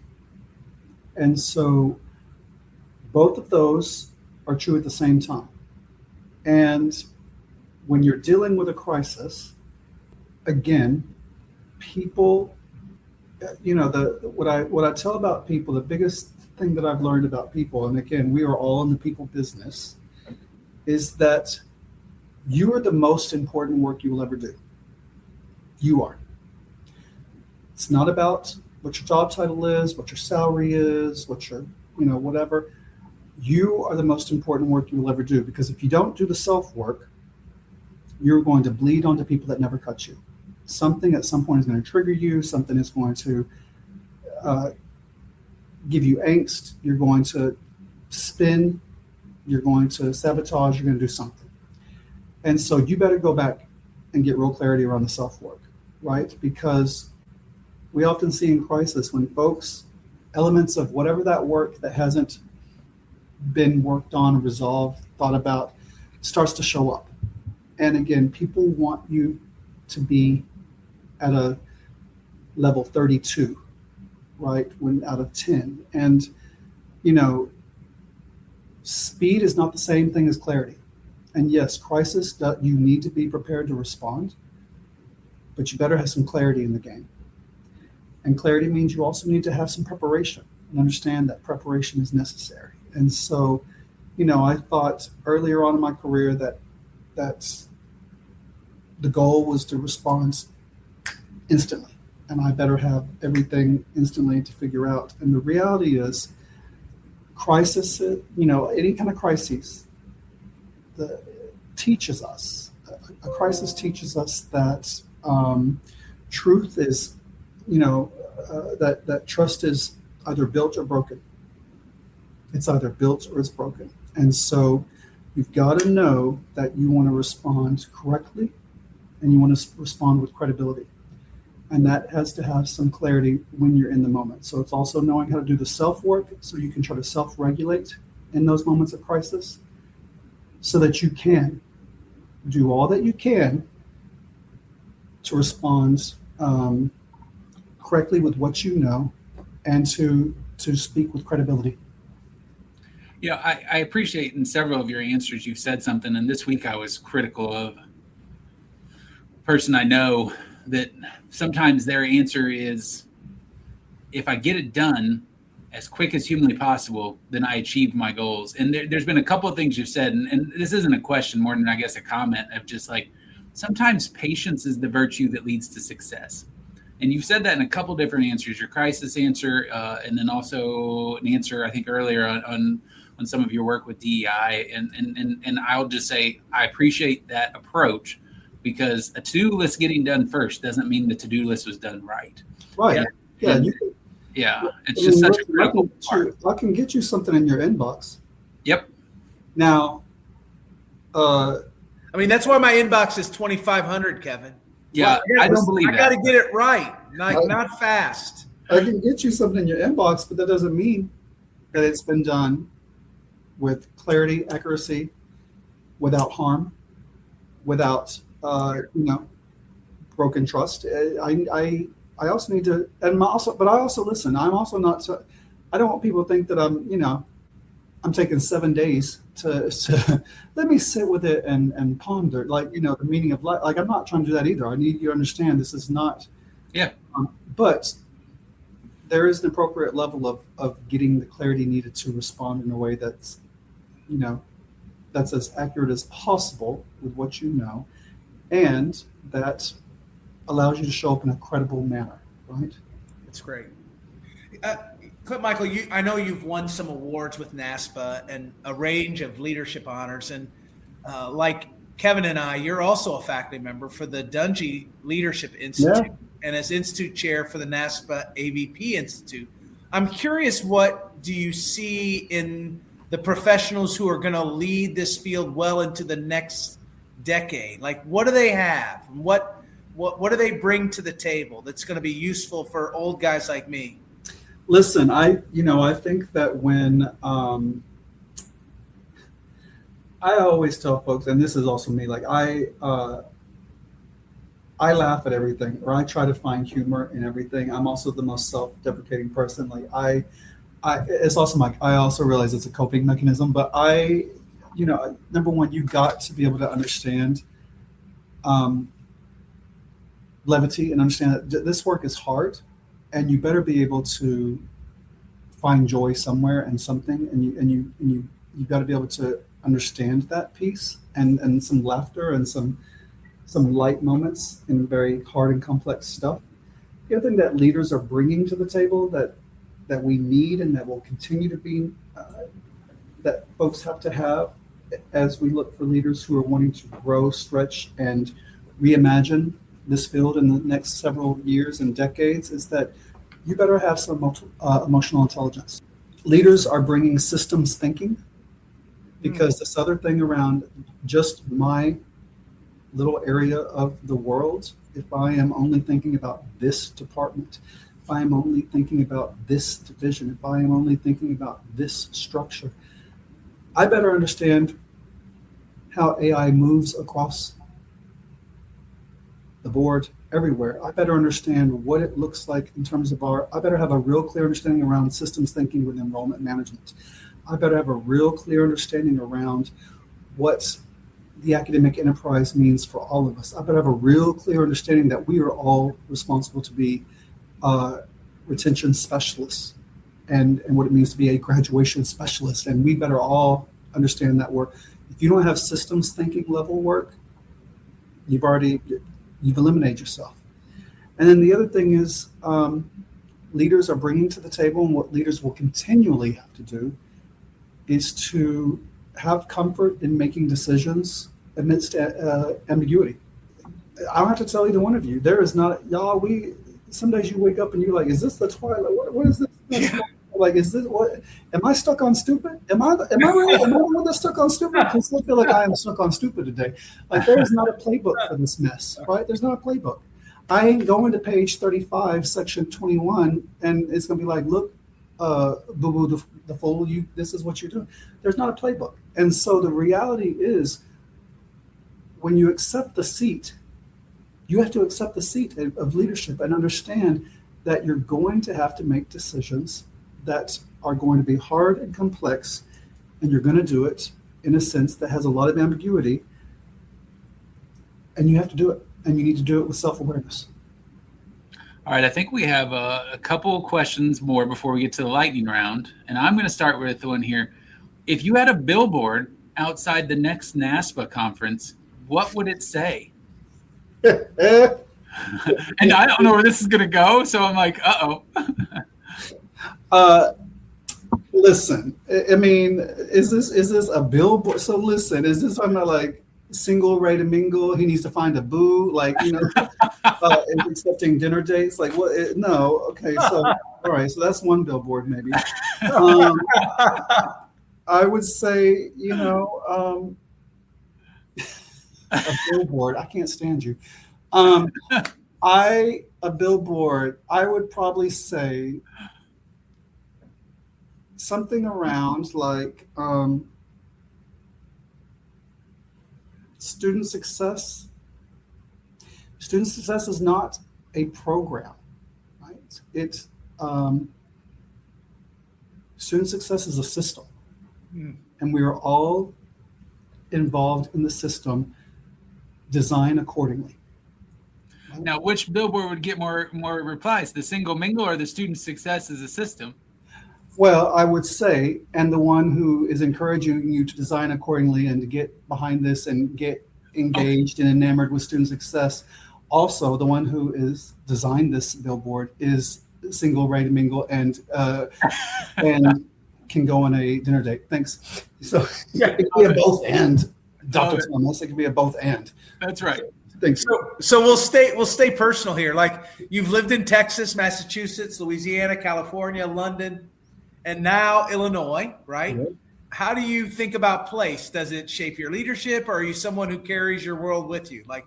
And so both of those are true at the same time. And when you're dealing with a crisis, again, people, what I tell about people, the biggest thing that I've learned about people, and again, we are all in the people business, is that you are the most important work you will ever do. You are. It's not about what your job title is, what your salary is, what your, whatever. You are the most important work you will ever do, because if you don't do the self-work, you're going to bleed onto people that never cut you. Something at some point is going to trigger you. Something is going to give you angst. You're going to spin. You're going to sabotage. You're going to do something. And so you better go back and get real clarity around the self-work, right? Because we often see in crisis when folks, elements of whatever that work that hasn't been worked on, resolved, thought about, starts to show up. And again, people want you to be at a level 32, right? When out of 10. And, speed is not the same thing as clarity. And yes, crisis, you need to be prepared to respond, but you better have some clarity in the game. And clarity means you also need to have some preparation and understand that preparation is necessary. And so, I thought earlier on in my career that the goal was to respond instantly, and I better have everything instantly to figure out. And the reality is, crisis, any kind of crisis, teaches us. A crisis teaches us that truth is, that trust is either built or broken. It's either built or it's broken. And so you've got to know that you want to respond correctly and you want to respond with credibility. And that has to have some clarity when you're in the moment. So it's also knowing how to do the self-work so you can try to self-regulate in those moments of crisis so that you can do all that you can to respond correctly with what you know and to speak with credibility. I appreciate in several of your answers you've said something, and this week I was critical of a person I know that sometimes their answer is, if I get it done as quick as humanly possible, then I achieved my goals. And there's been a couple of things you've said, and this isn't a question more than I guess a comment of just like, sometimes patience is the virtue that leads to success. And you've said that in a couple different answers, your crisis answer, and then also an answer I think earlier on some of your work with DEI. And I'll just say, I appreciate that approach, because a to-do list getting done first doesn't mean the to-do list was done right. Right. It's just such a critical part. I can get you something in your inbox. Yep. Now, that's why my inbox is 2,500, Kevin. Yeah, I don't believe that. I got to get it right, not fast. I can get you something in your inbox, but that doesn't mean that it's been done with clarity, accuracy, without harm, without broken trust. I also need to, but I also listen. I'm also not. I don't want people to think that I'm taking 7 days to let me sit with it and ponder, the meaning of life. I'm not trying to do that either. I need you to understand this is not. Yeah. But there is an appropriate level of getting the clarity needed to respond in a way that's, that's as accurate as possible with what you know, and that allows you to show up in a credible manner, right? That's great. Clint-Michael, I know you've won some awards with NASPA and a range of leadership honors, and like Kevin and I, you're also a faculty member for the Dungy Leadership Institute and as Institute Chair for the NASPA AVP Institute. I'm curious, what do you see in the professionals who are going to lead this field well into the next decade? Like, what do they have? What do they bring to the table that's going to be useful for old guys like me? Listen, I think that when I always tell folks, and this is also me, like I laugh at everything, or I try to find humor in everything. I'm also the most self-deprecating person. Like it's also I also realize it's a coping mechanism, but number one, you got to be able to understand levity and understand that this work is hard, and you better be able to find joy somewhere and something, and you got to be able to understand that piece and some laughter and some light moments in very hard and complex stuff. The other thing that leaders are bringing to the table that we need and that will continue to be that folks have to have as we look for leaders who are wanting to grow, stretch, and reimagine this field in the next several years and decades is that you better have some emotional intelligence. Leaders are bringing systems thinking, because this other thing around just my little area of the world, if I am only thinking about this department, if I am only thinking about this division, if I am only thinking about this structure, I better understand how AI moves across the board everywhere. I better understand what it looks like in terms of I better have a real clear understanding around systems thinking with enrollment management. I better have a real clear understanding around what the academic enterprise means for all of us. I better have a real clear understanding that we are all responsible to be retention specialists and what it means to be a graduation specialist. And we better all understand that work. If you don't have systems thinking level work, you've eliminated yourself. And then the other thing is leaders are bringing to the table, and what leaders will continually have to do is to have comfort in making decisions amidst ambiguity. I don't have to tell either one of you. There is not, some days you wake up and you're like, is this the twilight? What is this? Yeah. Like, is this what? Am I stuck on stupid? Am I really? Am I the one that's stuck on stupid? Because I feel like I am stuck on stupid today. Like, there is not a playbook for this mess, right? There's not a playbook. I ain't going to page 35, section 21, and it's going to be like, look, boo-boo, the fool, this is what you're doing. There's not a playbook. And so the reality is, when you accept the seat, you have to accept the seat of leadership and understand that you're going to have to make decisions that are going to be hard and complex, and you're going to do it in a sense that has a lot of ambiguity, and you have to do it, and you need to do it with self-awareness. All right, I think we have a couple of questions more before we get to the lightning round, and I'm going to start with the one here. If you had a billboard outside the next NASPA conference, what would it say? And I don't know where this is going to go, so I'm like, uh-oh. Listen, I mean, is this a billboard? So listen, is this talking about like single, ready to mingle? He needs to find a boo, like, accepting dinner dates. Like, what? No, okay. So all right, so that's one billboard maybe. I would say, a billboard. I can't stand you. A billboard. I would probably say something around like student success. Student success is not a program, right? It's student success is a system, and we are all involved in the system. Design accordingly. Now, which billboard would get more replies, the single mingle or the student success as a system? Well, I would say, and the one who is encouraging you to design accordingly and to get behind this and get engaged and enamored with student success, also the one who is designed this billboard is single, ready to mingle, and can go on a dinner date. Thanks. So yeah, it can be a both and. Dr. Thomas. It can be a both and. That's right. Thanks. So we'll stay personal here. Like, you've lived in Texas, Massachusetts, Louisiana, California, London, and now Illinois, right? Yeah. How do you think about place? Does it shape your leadership, or are you someone who carries your world with you? Like,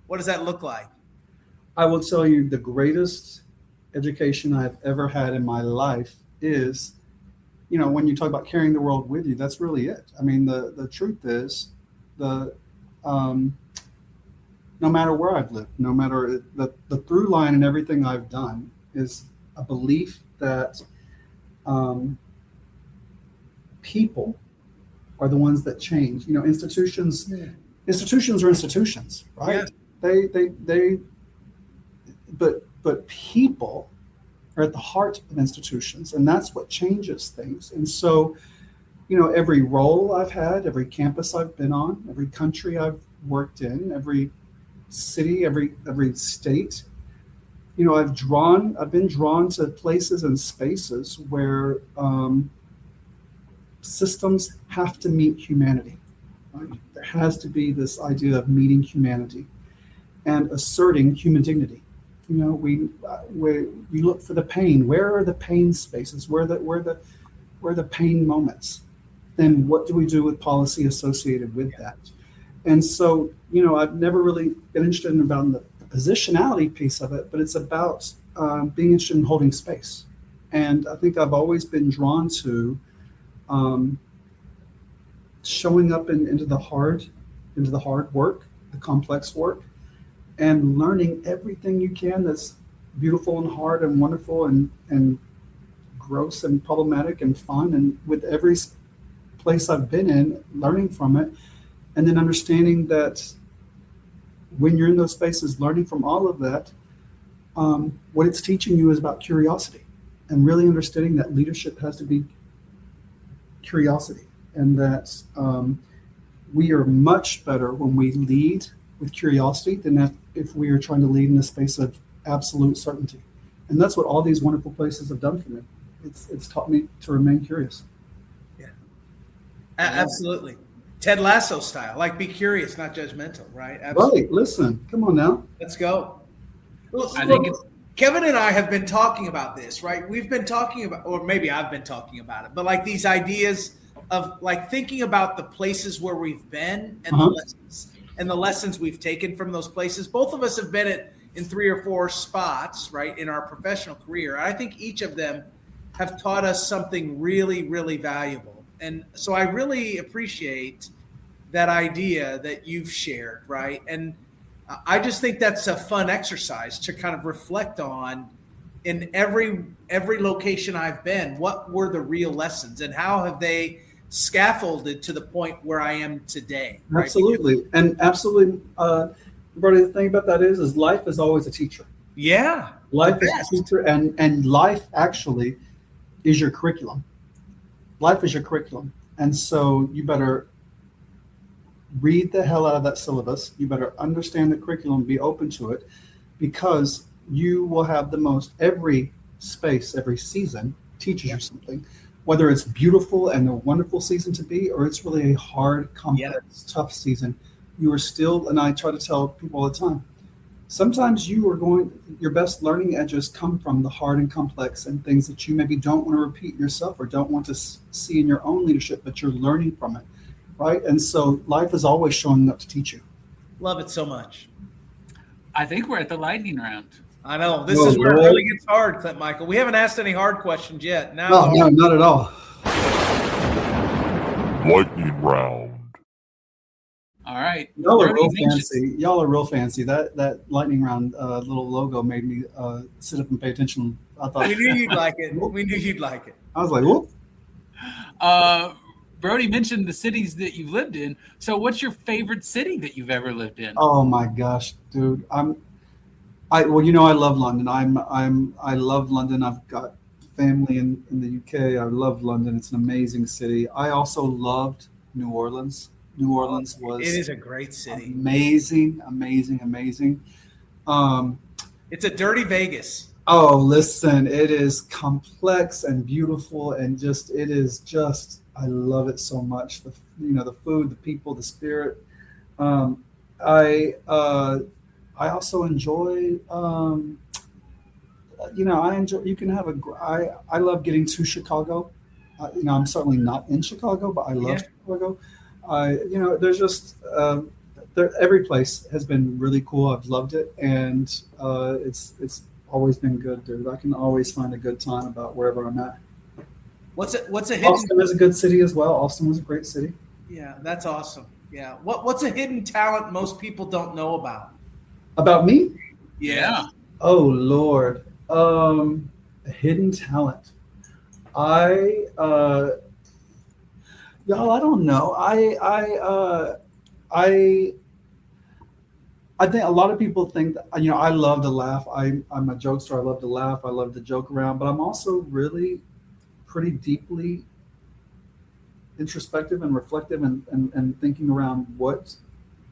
what does that look like? I will tell you the greatest education I've ever had in my life is, when you talk about carrying the world with you, that's really it. I mean, the truth is, no matter where I've lived, no matter the through line in everything I've done is a belief that people are the ones that change. Institutions are institutions, right? Yeah. But people are at the heart of institutions, and that's what changes things. And so, every role I've had, every campus I've been on, every country I've worked in, every city, every state, I've been drawn to places and spaces where systems have to meet humanity. Right? There has to be this idea of meeting humanity and asserting human dignity. You look for the pain. Where are the pain spaces? Where are the pain moments? Then what do we do with policy associated with that? And so, I've never really been interested in about the positionality piece of it, but it's about being interested in holding space. And I think I've always been drawn to showing up into the hard work, the complex work, and learning everything you can that's beautiful and hard and wonderful and gross and problematic and fun. And with every place I've been in, learning from it, and then understanding that when you're in those spaces, learning from all of that, what it's teaching you is about curiosity, and really understanding that leadership has to be curiosity, and that we are much better when we lead with curiosity than if we are trying to lead in a space of absolute certainty. And that's what all these wonderful places have done for me. It's taught me to remain curious. Yeah, absolutely. Ted Lasso style, like, be curious, not judgmental, right? Absolutely. Right. Listen, come on now. Let's go. Well, I think Kevin and I have been talking about this, right? We've been talking about, or maybe I've been talking about it, but like these ideas of like thinking about the places where we've been and the lessons we've taken from those places. Both of us have been in 3 or 4 spots, right, in our professional career. I think each of them have taught us something really, really valuable. And so I really appreciate that idea that you've shared, right? And I just think that's a fun exercise to kind of reflect on in every location I've been. What were the real lessons, and how have they scaffolded to the point where I am today? Right? Absolutely. And absolutely, Brody, the thing about that is life is always a teacher. Yeah. Life is a teacher, and life actually is your curriculum. Life is your curriculum. And so you better read the hell out of that syllabus. You better understand the curriculum, be open to it, because you will have the most. Every space, every season teaches you something, whether it's beautiful and a wonderful season to be, or it's really a hard, complex, tough season. You are still, and I try to tell people all the time, sometimes your best learning edges come from the hard and complex and things that you maybe don't want to repeat yourself or don't want to see in your own leadership, but you're learning from it, right? And so life is always showing up to teach you. Love it so much. I think we're at the lightning round. I know. This is where it really gets hard, Clint-Michael. We haven't asked any hard questions yet. No, not at all. Lightning round. All right. Y'all are real fancy. Y'all are real fancy. That lightning round little logo made me sit up and pay attention. I thought we knew you'd like it. We knew you'd like it. I was like, whoop. Brody mentioned the cities that you've lived in. So what's your favorite city that you've ever lived in? Oh my gosh, dude. I love London. I love London. I've got family in the UK. I love London. It's an amazing city. I also loved New Orleans. New Orleans was. It is a great city. Amazing. It's a dirty Vegas. Oh, listen, it is complex and beautiful, and I love it so much. the food, the people, the spirit. Um, I also enjoy. I enjoy. You can have a. I love getting to Chicago. I'm certainly not in Chicago, but I love Yeah. Chicago. There's just every place has been really cool. I've loved it, and it's always been good, dude. I can always find a good time about wherever I'm at. What's a hidden? Austin is a good city as well. Austin was a great city. Yeah, that's awesome. Yeah. What's a hidden talent most people don't know about? About me? Yeah. Oh Lord, a hidden talent. I y'all, I don't know. I I think a lot of people think that, I love to laugh. I'm a jokester. I love to laugh. I love to joke around, but I'm also really pretty deeply introspective and reflective and thinking around what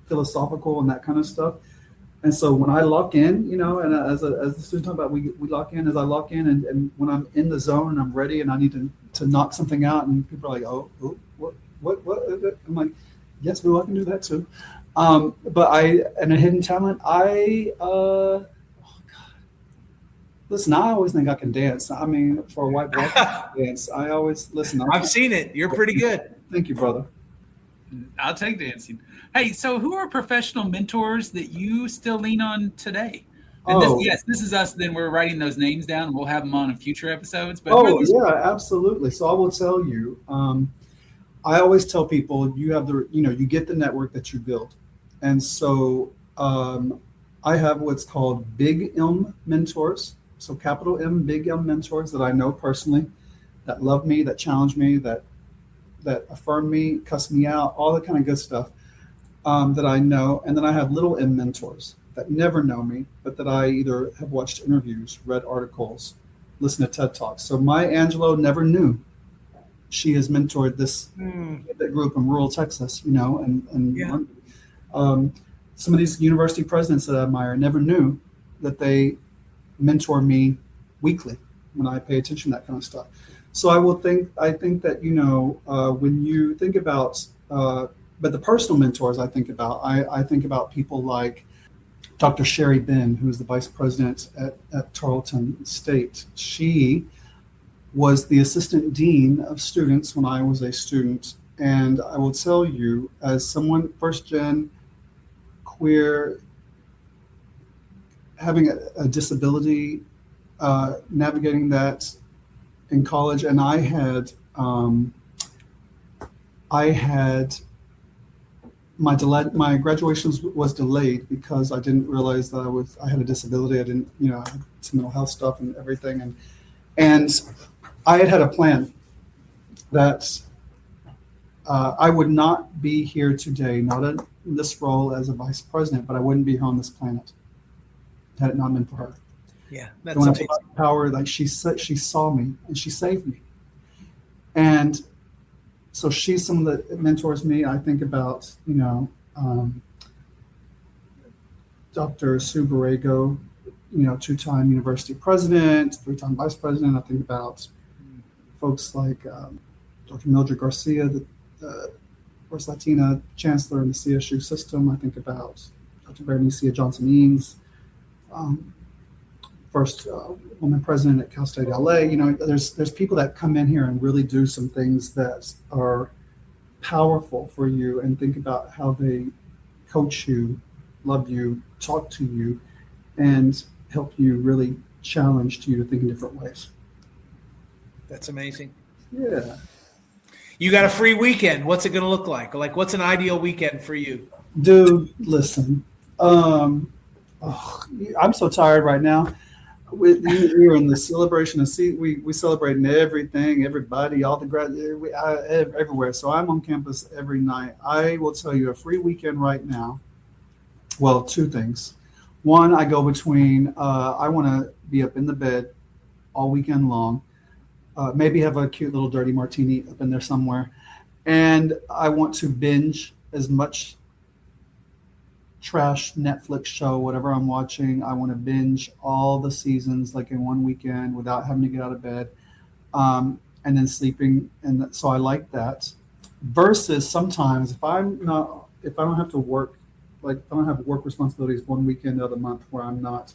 philosophical and that kind of stuff. And so when I lock in, and as the student talked about, we lock in. As I lock in, and when I'm in the zone and I'm ready and I need to knock something out, and people are like, oh, what? I'm like, yes, I can do that too. But and a hidden talent, oh God, listen, I always think I can dance. I mean, for a white boy, I can dance. I always listen. I've seen it. You're pretty good. Thank you, brother. I'll take dancing. Hey, so who are professional mentors that you still lean on today? And this is us. Then we're writing those names down, and we'll have them on in future episodes. But yeah, absolutely. So I will tell you. I always tell people you have you get the network that you build, and so I have what's called Big M mentors. So capital M, Big M mentors that I know personally, that love me, that challenge me, that affirm me, cuss me out, all that kind of good stuff. That I know. And then I have little M mentors that never know me, but that I either have watched interviews, read articles, listened to TED Talks. So Maya Angelou never knew. She has mentored this group in rural Texas, and some of these university presidents that I admire never knew that they mentor me weekly when I pay attention to that kind of stuff. So I think that, when you think about, but the personal mentors I think about people like Dr. Sherry Ben, who's the vice president at Tarleton State. She was the assistant dean of students when I was a student. And I will tell you, as someone first gen, queer, having a disability, navigating that in college, and I had my graduation was delayed because I didn't realize that I had a disability. I didn't, I had some mental health stuff and everything, and I had a plan that I would not be here today, not in this role as a vice president, but I wouldn't be here on this planet had it not been for her. Yeah, that's when amazing. I talk about power, like she saw me and she saved me, and so she's someone that mentors me. I think about Dr. Sue Borrego, 2-time university president, 3-time vice president. I think about folks like Dr. Mildred Garcia, the first Latina chancellor in the CSU system. I think about Dr. Berenice Johnson-Eames, first woman president at Cal State LA. There's people that come in here and really do some things that are powerful for you, and think about how they coach you, love you, talk to you, and help you really challenge you to think in different ways. That's amazing. Yeah. You got a free weekend. What's it going to look like? Like, what's an ideal weekend for you? Dude, listen. I'm so tired right now. We're in the celebration of we celebrating everything, everybody, all the everywhere. So I'm on campus every night. I will tell you a free weekend right now. Well, two things. One, I go between. I want to be up in the bed all weekend long. Maybe have a cute little dirty martini up in there somewhere, and I want to binge as much trash Netflix show, whatever I'm watching. I want to binge all the seasons like in one weekend without having to get out of bed, and then sleeping. And so I like that. versus sometimes if I don't have to work, like if I don't have work responsibilities one weekend of the month where I'm not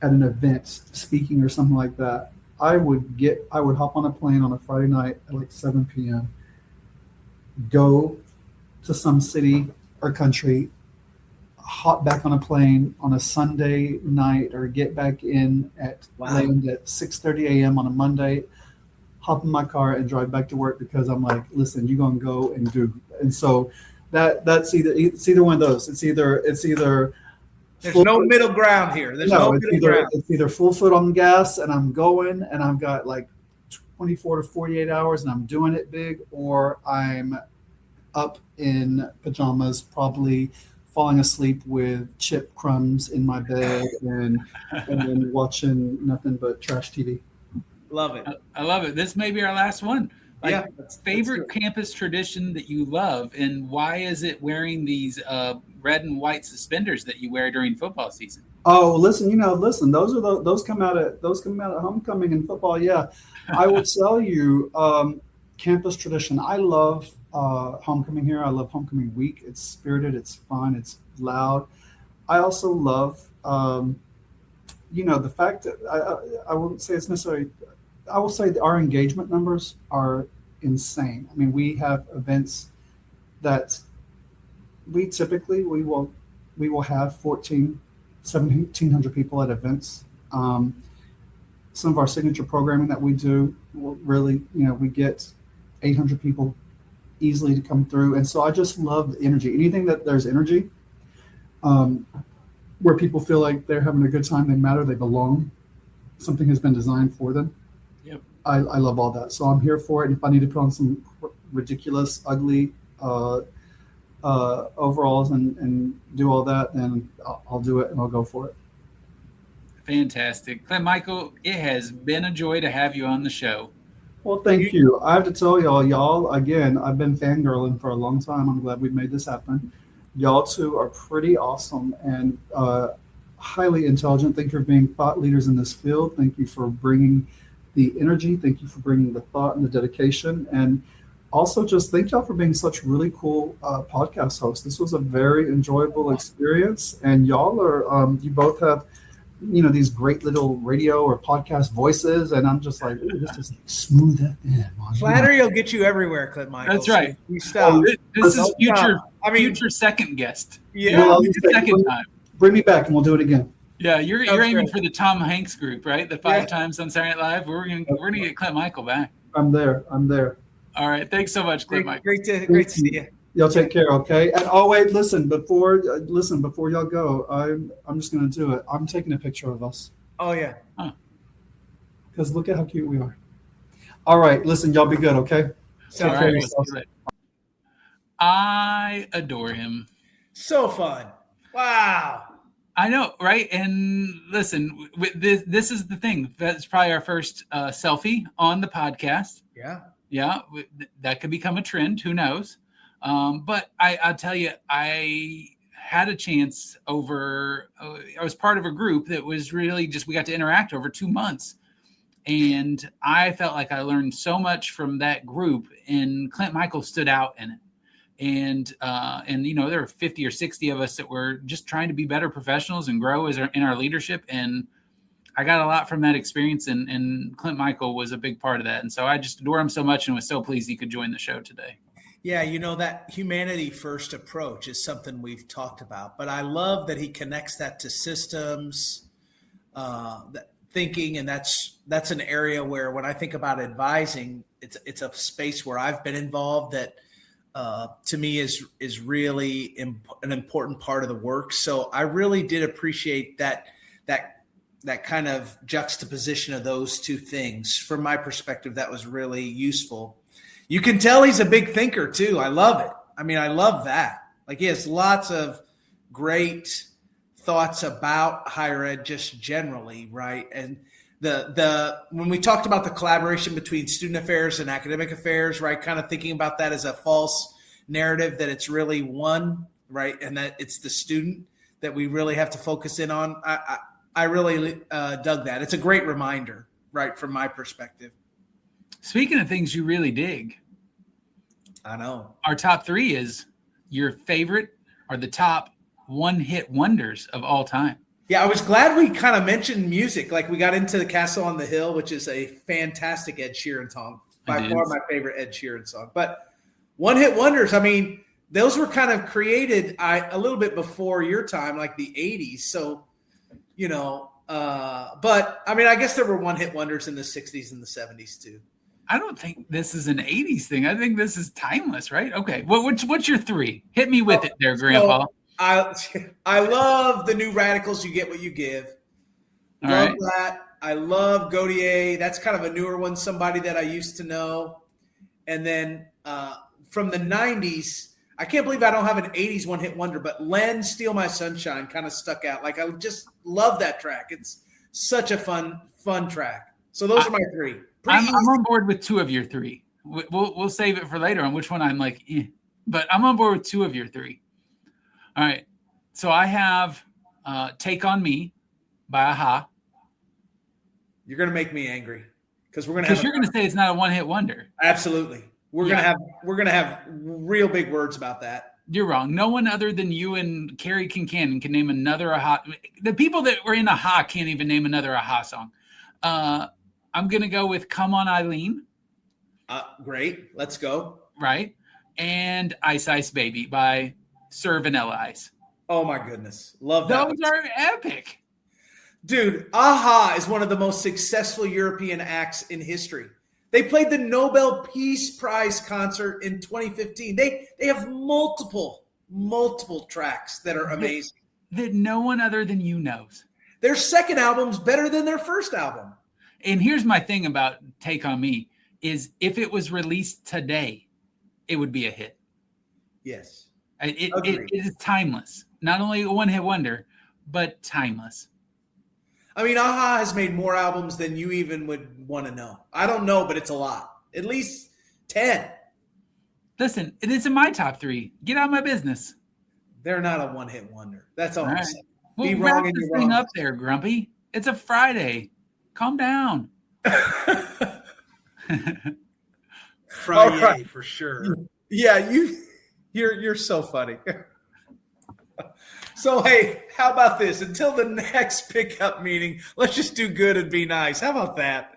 at an event speaking or something like that, I would hop on a plane on a Friday night at like 7 p.m., go to some city or country, hop back on a plane on a Sunday night, or get back in at land at 6:30 a.m. on a Monday, hop in my car and drive back to work because I'm like, listen, you're gonna go and do. And so it's either one of those. It's either there's no middle ground here. There's no middle ground. It's either full foot on the gas and I'm going and I've got like 24 to 48 hours and I'm doing it big, or I'm up in pajamas, probably falling asleep with chip crumbs in my bed and then watching nothing but trash TV. Love it. I love it. This may be our last one. Yeah. Favorite campus tradition that you love, and why is it wearing these red and white suspenders that you wear during football season? Oh, listen, those come out at homecoming and football. Yeah, I will tell you, campus tradition. I love homecoming here. I love homecoming week. It's spirited. It's fun. It's loud. I also love, the fact that I wouldn't say it's necessarily. I will say that our engagement numbers are insane. I mean, we have events that we will have 1,700 people at events. Some of our signature programming that we do, really, we get 800 people easily to come through. And so I just love the energy. Anything that there's energy, where people feel like they're having a good time, they matter, they belong, something has been designed for them. Yep. I love all that. So I'm here for it. If I need to put on some ridiculous, ugly overalls and do all that, then I'll do it and I'll go for it. Fantastic. Clint-Michael, it has been a joy to have you on the show. Well, thank you. I have to tell y'all, again, I've been fangirling for a long time. I'm glad we've made this happen. Y'all two are pretty awesome and highly intelligent. Thank you for being thought leaders in this field. Thank you for bringing the energy. Thank you for bringing the thought and the dedication. And also just thank y'all for being such really cool podcast hosts. This was a very enjoyable experience. And y'all are, you both have, these great little radio or podcast voices. And I'm just like, ooh, just smooth that in. Flattery will get you everywhere, Clint-Michael. That's right. You stop. This is future second guest. Yeah. Second time. Bring me back and we'll do it again. Yeah, you're aiming for the Tom Hanks group, right? The 5 times on Saturday Night Live. We're gonna get Clint-Michael back. I'm there. All right, thanks so much, Clint-Michael. Great to see you. Y'all take care, okay? And wait, listen before y'all go. I'm just gonna do it. I'm taking a picture of us. Oh yeah. Because look at how cute we are. All right, listen, y'all be good, okay? All right, I adore him. So fun. Wow. I know, right? And listen, this is the thing. That's probably our first selfie on the podcast. Yeah, that could become a trend. Who knows? But I'll tell you, I had a chance I was part of a group that was really just, we got to interact over 2 months. And I felt like I learned so much from that group, and Clint-Michael stood out in it. And there were 50 or 60 of us that were just trying to be better professionals and grow in our leadership. And I got a lot from that experience, and Clint-Michael was a big part of that. And so I just adore him so much and was so pleased he could join the show today. Yeah, that humanity first approach is something we've talked about, but I love that he connects that to systems, that thinking, and that's an area where when I think about advising, it's a space where I've been involved that to me is really an important part of the work. So I really did appreciate that kind of juxtaposition of those two things. From my perspective, that was really useful. You can tell he's a big thinker too. I love it. I mean, I love that. Like, he has lots of great thoughts about higher ed just generally, right? And when we talked about the collaboration between student affairs and academic affairs, right, kind of thinking about that as a false narrative, that it's really one, right, and that it's the student that we really have to focus in on. I really dug that. It's a great reminder, right, from my perspective. Speaking of things you really dig, I know. Our top 3 is your favorite or the top one-hit wonders of all time. Yeah, I was glad we kind of mentioned music. Like we got into the Castle on the Hill, which is a fantastic Ed Sheeran song. By far my favorite Ed Sheeran song. But one-hit wonders, I mean, those were kind of created a little bit before your time, like the 80s. So, but I mean, I guess there were one-hit wonders in the 60s and the 70s too. I don't think this is an 80s thing. I think this is timeless, right? Okay. What's your 3? Hit me with it there, Grandpa. I love the New Radicals, You Get What You Give. Love that. I love Gaudier. That's kind of a newer one, somebody that I used to know. And then from the 90s, I can't believe I don't have an 80s one-hit wonder, but Len, Steal My Sunshine kind of stuck out. Like I just love that track. It's such a fun track. So those are my 3. I'm on board with 2 of your 3. We'll save it for later on which one I'm like, but I'm on board with 2 of your 3. All right. So I have Take On Me by Aha. You're going to make me angry because you're going to say it's not a one-hit wonder. Absolutely. We're going to have real big words about that. You're wrong. No one other than you and Carrie Kincannon can name another Aha. The people that were in Aha can't even name another Aha song. I'm going to go with Come On Eileen. Great. Let's go. Right. And Ice Ice Baby by Sir Vanilla Ice. Oh my goodness. Love that. Those are epic. Dude, Aha is one of the most successful European acts in history. They played the Nobel Peace Prize concert in 2015. They have multiple tracks that are amazing. That no one other than you knows. Their second album's better than their first album. And here's my thing about Take On Me is if it was released today, it would be a hit. Yes. It is timeless. Not only a one-hit wonder, but timeless. I mean, Aha has made more albums than you even would want to know. I don't know, but it's a lot. At least 10. Listen, it is in my top 3. Get out of my business. They're not a one-hit wonder. That's all I'm saying. Well, be wrong wrap this thing up there, Grumpy. It's a Friday. Calm down. Friday right. For sure. Yeah, you're so funny. So, hey, how about this? Until the next pickup meeting, let's just do good and be nice. How about that?